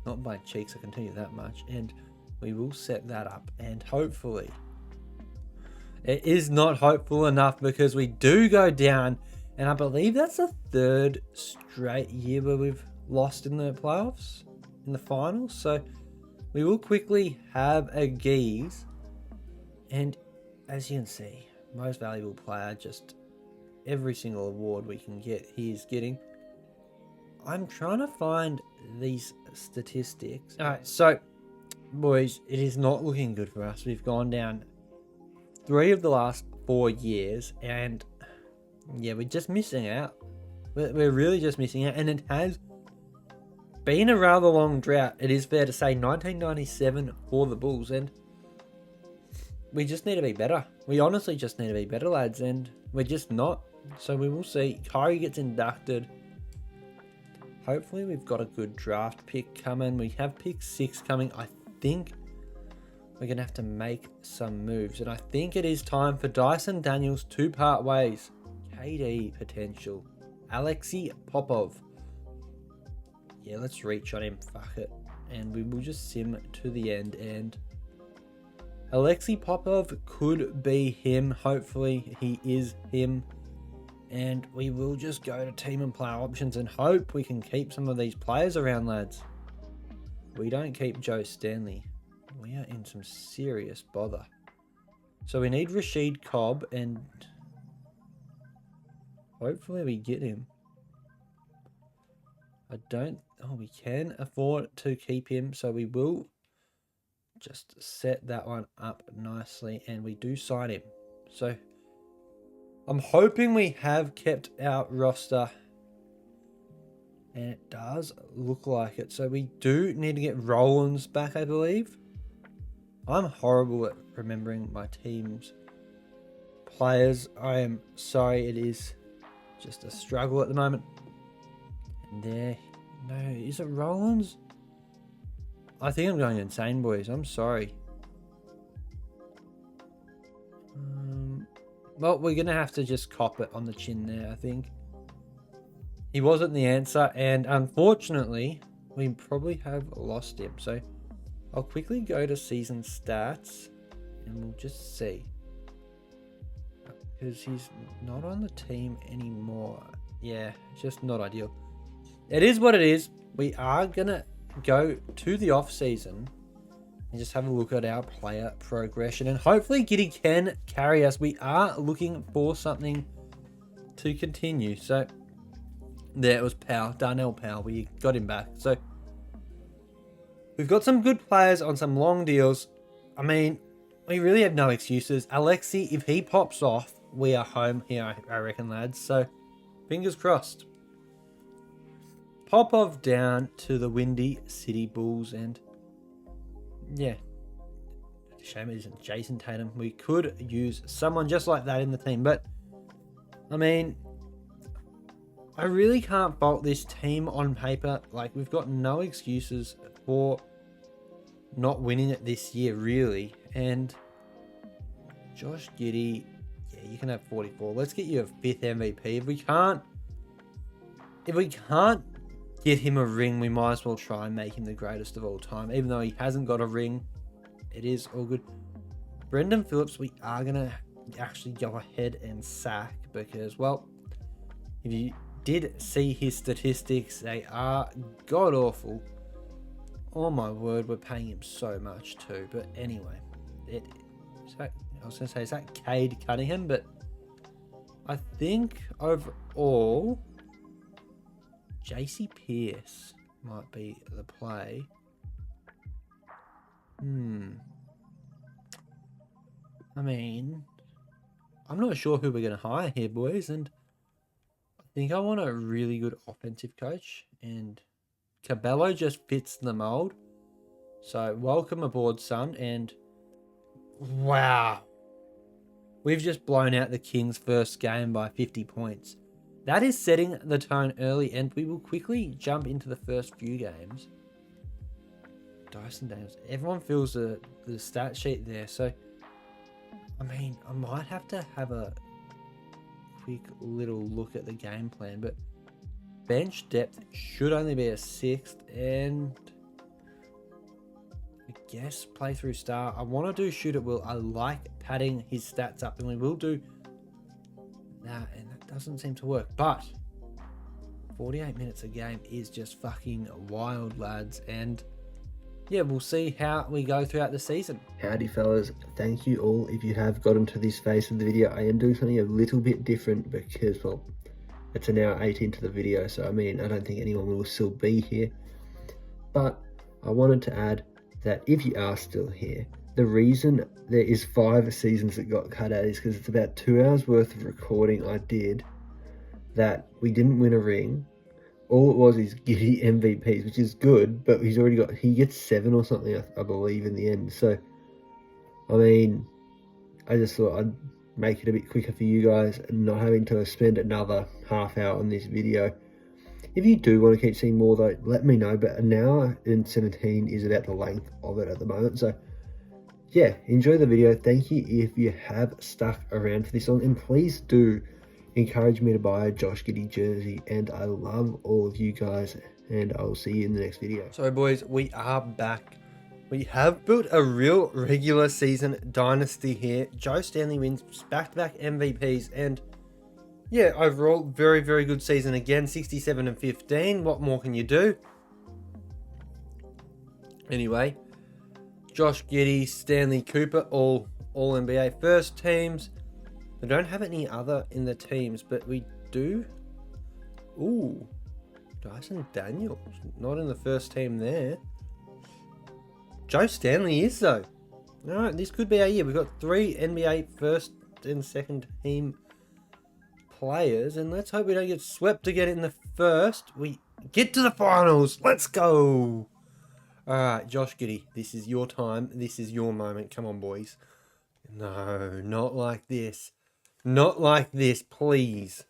Not by Cheeks, I can tell you that much. And we will set that up. And hopefully... it is not hopeful enough because we do go down. And I believe that's the 3rd straight year where we've lost in the playoffs. In the finals. So we will quickly have a Geese. And as you can see, most valuable player, just every single award we can get, he is getting. I'm trying to find these statistics. Alright, so boys, it is not looking good for us. We've gone down 3 of the last 4 years, and yeah, we're just missing out. We're really just missing out, and it has been a rather long drought. It is fair to say 1997 for the Bulls, and we just need to be better. We honestly just need to be better, lads, and we're just not. So we will see. Kyrie gets inducted. Hopefully we've got a good draft pick coming. We have pick 6 coming. I think we're going to have to make some moves. And I think it is time for Dyson Daniels to part ways. KD potential. Alexei Popov. Yeah, let's reach on him. Fuck it. And we will just sim to the end. And Alexei Popov could be him. Hopefully he is him. And we will just go to team and player options and hope we can keep some of these players around, lads. We don't keep Joe Stanley. We are in some serious bother. So we need Rashid Cobb, and hopefully we get him. we can afford to keep him, so we will just set that one up nicely, and we do sign him. So I'm hoping we have kept our roster, and it does look like it. So we do need to get Rollins back, I believe. I'm horrible at remembering my team's players. I am sorry, it is just a struggle at the moment. And there, no, is it Rollins? I think I'm going insane, boys. I'm sorry. Well, we're going to have to just cop it on the chin there, I think. He wasn't the answer, and unfortunately, we probably have lost him. So I'll quickly go to season stats, and we'll just see. Because he's not on the team anymore. Yeah, just not ideal. It is what it is. We are going to go to the off season and just have a look at our player progression, and hopefully Giddey can carry us. We are looking for something to continue. So there it was Powell, Darnell Powell. We got him back. So we've got some good players on some long deals. I mean, we really have no excuses. Alexi, if he pops off, we are home here, I reckon, lads. So fingers crossed. Popov down to the Windy City Bulls, and yeah, shame it isn't Jason Tatum. We could use someone just like that in the team, but I mean, I really can't fault this team on paper. Like, we've got no excuses for not winning it this year, really. And Josh Giddey, yeah, you can have 44. Let's get you a 5th MVP. If we can't get him a ring, we might as well try and make him the greatest of all time. Even though he hasn't got a ring, it is all good. Brendan Phillips, we are going to actually go ahead and sack because, well, if you did see his statistics, they are god-awful. Oh my word, we're paying him so much too. But anyway, I was going to say, is that Cade Cunningham? But I think overall, JC Pierce might be the play. I mean, I'm not sure who we're going to hire here, boys. And I think I want a really good offensive coach. And Cabello just fits the mold. So welcome aboard, son. And wow. We've just blown out the Kings' first game by 50 points. That is setting the tone early, and we will quickly jump into the first few games. Dyson Daniels. Everyone feels the stat sheet there. So, I mean, I might have to have a quick little look at the game plan, but bench depth should only be a 6th, and I guess playthrough star. I want to do shoot at will. I like padding his stats up, and we will do that, and that doesn't seem to work. But 48 minutes a game is just fucking wild, lads, and yeah, we'll see how we go throughout the season. Howdy, fellas. Thank you all if you have gotten to this phase of the video. I am doing something a little bit different because, well, it's an hour 8 into the video, so I mean, I don't think anyone will still be here. But I wanted to add that if you are still here, the reason there is 5 seasons that got cut out is because it's about 2 hours worth of recording I did that we didn't win a ring. All it was is Giddey MVPs, which is good, but he gets 7 or something, I believe, in the end. So, I mean, I just thought I'd make it a bit quicker for you guys and not having to spend another half hour on this video. If you do want to keep seeing more, though, let me know. But an hour and 17 is about the length of it at the moment. So, yeah, enjoy the video. Thank you if you have stuck around for this long. And please do encourage me to buy a Josh Giddey jersey. And I love all of you guys. And I'll see you in the next video. So, boys, we are back. We have built a real regular season dynasty here. Joe Stanley wins back-to-back MVPs. And yeah, overall, very, very good season again. 67 and 15. What more can you do? Anyway, Josh Giddey, Stanley Cooper, all NBA first teams. We don't have any other in the teams, but we do. Ooh, Dyson Daniels, not in the first team there. Joe Stanley is though. Alright, this could be our year. We've got 3 NBA first and second team players, and let's hope we don't get swept again in the first. We get to the finals. Let's go. Alright, Josh Giddey, this is your time. This is your moment. Come on, boys. No, not like this. Not like this, please.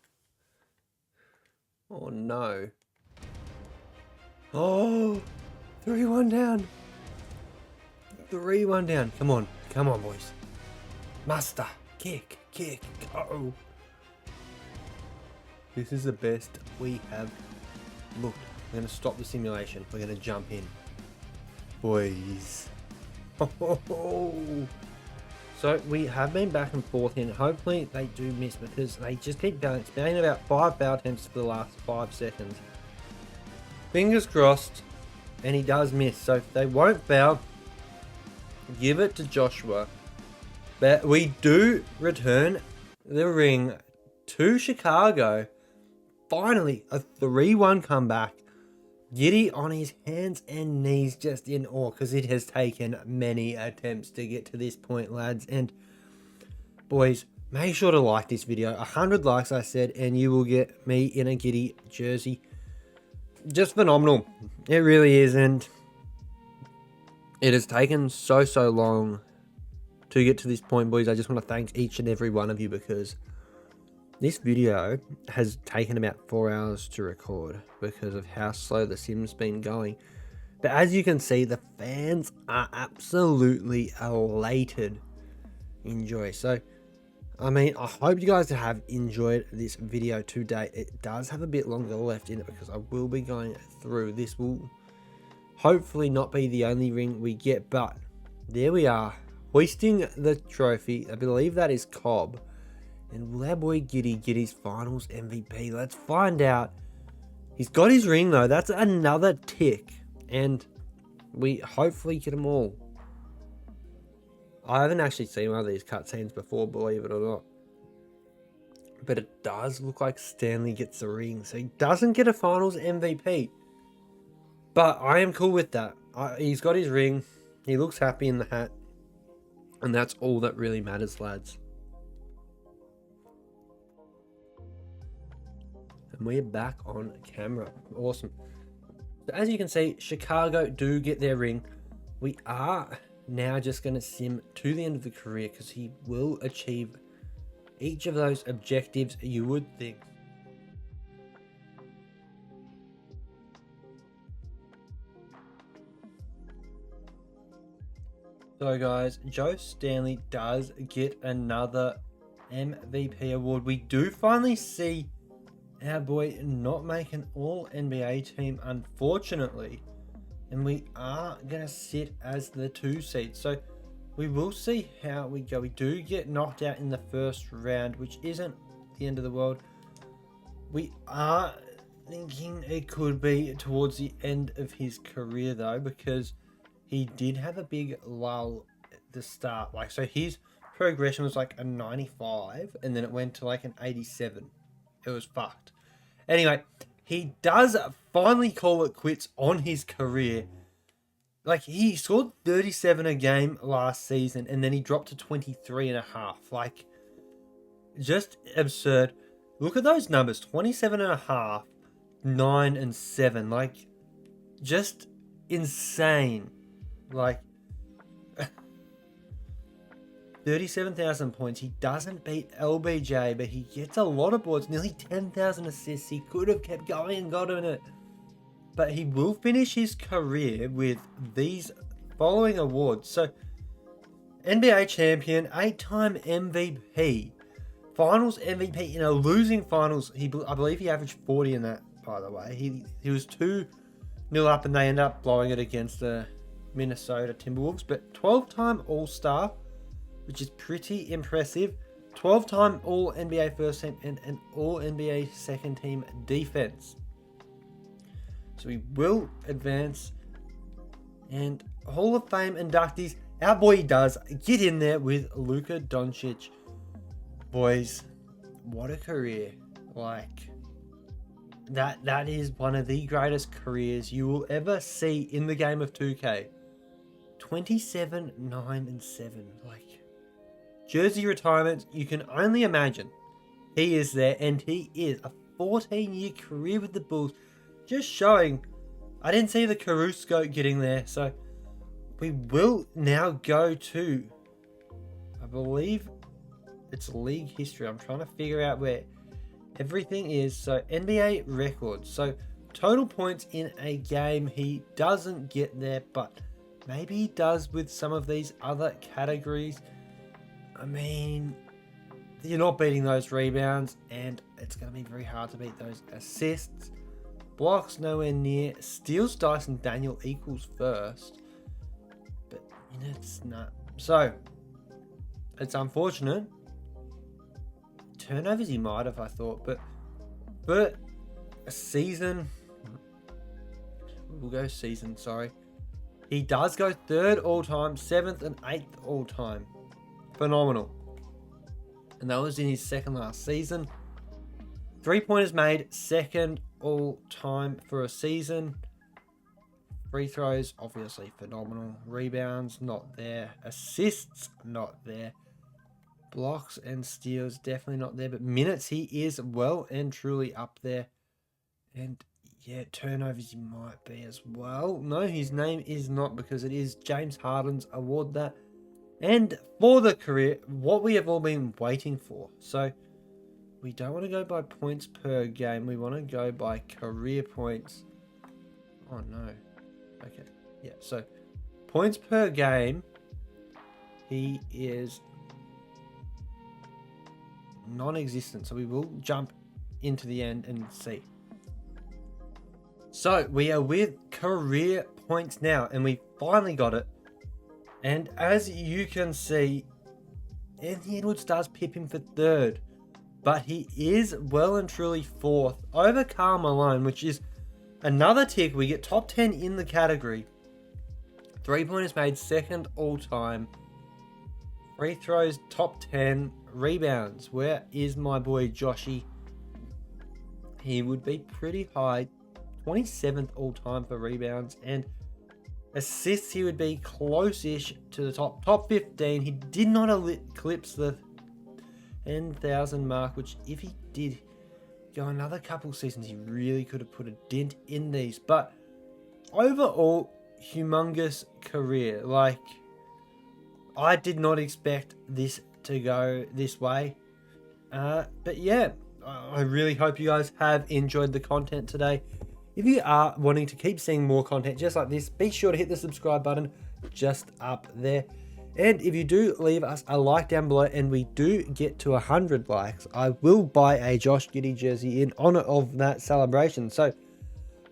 Oh, no. Oh, 3-1 down. 3-1 down. Come on. Come on, boys. Master. Kick. Go. This is the best we have looked. We're going to stop the simulation. We're going to jump in. Boys. So we have been back and forth in. Hopefully they do miss because they just keep going. It's been about 5 foul attempts for the last 5 seconds. Fingers crossed. And he does miss. So if they won't foul, give it to Joshua. But we do return the ring to Chicago. Finally, a 3-1 comeback. Giddey on his hands and knees, just in awe, because it has taken many attempts to get to this point, lads. And boys, make sure to like this video. 100 likes, I said, and you will get me in a Giddey jersey. Just phenomenal. It really is, and it has taken so long to get to this point, boys. I just want to thank each and every one of you, because this video has taken about 4 hours to record because of how slow the sim's been going. But as you can see, the fans are absolutely elated in joy. So, I mean, I hope you guys have enjoyed this video today. It does have a bit longer left in it because I will be going through. This will hopefully not be the only ring we get, but there we are, hoisting the trophy. I believe that is Cobb. And will our boy Giddey get his finals MVP? Let's find out. He's got his ring though. That's another tick. And we hopefully get them all. I haven't actually seen one of these cutscenes before, believe it or not. But it does look like Stanley gets the ring. So he doesn't get a finals MVP. But I am cool with that. He's got his ring. He looks happy in the hat. And that's all that really matters, lads. And we're back on camera. Awesome. So as you can see, Chicago do get their ring. We are now just going to sim to the end of the career because he will achieve each of those objectives, you would think. So guys, Joe Stanley does get another MVP award. We do finally see our boy not make an all-NBA team, unfortunately. And we are going to sit as the 2 seed. So we will see how we go. We do get knocked out in the first round, which isn't the end of the world. We are thinking it could be towards the end of his career, though, because he did have a big lull at the start. Like, so his progression was like a 95, and then it went to like an 87. It was fucked. Anyway, he does finally call it quits on his career. Like, he scored 37 a game last season, and then he dropped to 23.5. Like, just absurd. Look at those numbers. 27.5, 9 and 7. Like, just insane. Like, 37,000 points. He doesn't beat LBJ, but he gets a lot of boards. Nearly 10,000 assists. He could have kept going and gotten it. But he will finish his career with these following awards. So, NBA champion, 8-time MVP, finals MVP in a losing finals. I believe he averaged 40 in that, by the way. He was 2-0 up and they ended up blowing it against the Minnesota Timberwolves. But 12-time All-Star, which is pretty impressive. 12-time All-NBA first team and an All-NBA second team defense. So we will advance. And Hall of Fame inductees, our boy does get in there with Luka Doncic. Boys, what a career. Like, that is one of the greatest careers you will ever see in the game of 2K. 27, 9, and 7. Like, jersey retirement, you can only imagine. He is there, and he is a 14-year career with the Bulls. Just showing, I didn't see the Caruso getting there, so we will now go to, I believe it's league history. I'm trying to figure out where everything is. So NBA records. So total points in a game, he doesn't get there, but maybe he does with some of these other categories. I mean, you're not beating those rebounds, and it's going to be very hard to beat those assists. Blocks nowhere near. Steals, Dyson Daniel equals first, but minutes not. So it's unfortunate. Turnovers he might have, I thought, but a season, we'll go season, sorry. He does go 3rd all-time, 7th and 8th all-time. Phenomenal. And that was in his second last season. 3-pointers made, 2nd all-time for a season. Free throws, obviously phenomenal. Rebounds, not there. Assists, not there. Blocks and steals, definitely not there. But minutes, he is well and truly up there. And yeah, turnovers he might be as well. No, his name is not, because it is James Harden's award that. And for the career, what we have all been waiting for. So we don't want to go by points per game. We want to go by career points. Oh no. Okay. Yeah, so points per game, he is non-existent. So we will jump into the end and see. So we are with career points now, and we finally got it. And as you can see, Anthony Edwards does pip him for 3rd, but he is well and truly 4th over Karl Malone, which is another tick. We get top 10 in the category. 3-pointers made, 2nd all time. Free throws, top 10. Rebounds, where is my boy Joshy? He would be pretty high. 27th all time for rebounds, and assists he would be close-ish to the top 15. He did not eclipse the 10,000 mark, which if he did go another couple seasons, he really could have put a dent in these. But overall, humongous career. Like, I did not expect this to go this way. But yeah, I really hope you guys have enjoyed the content today. If you are wanting to keep seeing more content just like this, be sure to hit the subscribe button just up there. And if you do leave us a like down below and we do get to 100 likes, I will buy a Josh Giddey jersey in honor of that celebration. So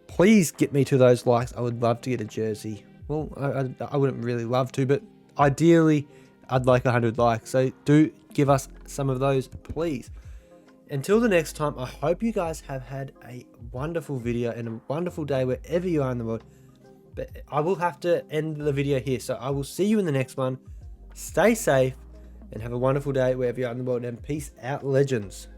please get me to those likes. I would love to get a jersey. Well, I wouldn't really love to, but ideally I'd like 100 likes. So do give us some of those, please. Until the next time, I hope you guys have had a wonderful video and a wonderful day wherever you are in the world. But I will have to end the video here, so I will see you in the next one. Stay safe and have a wonderful day wherever you are in the world, and peace out, legends.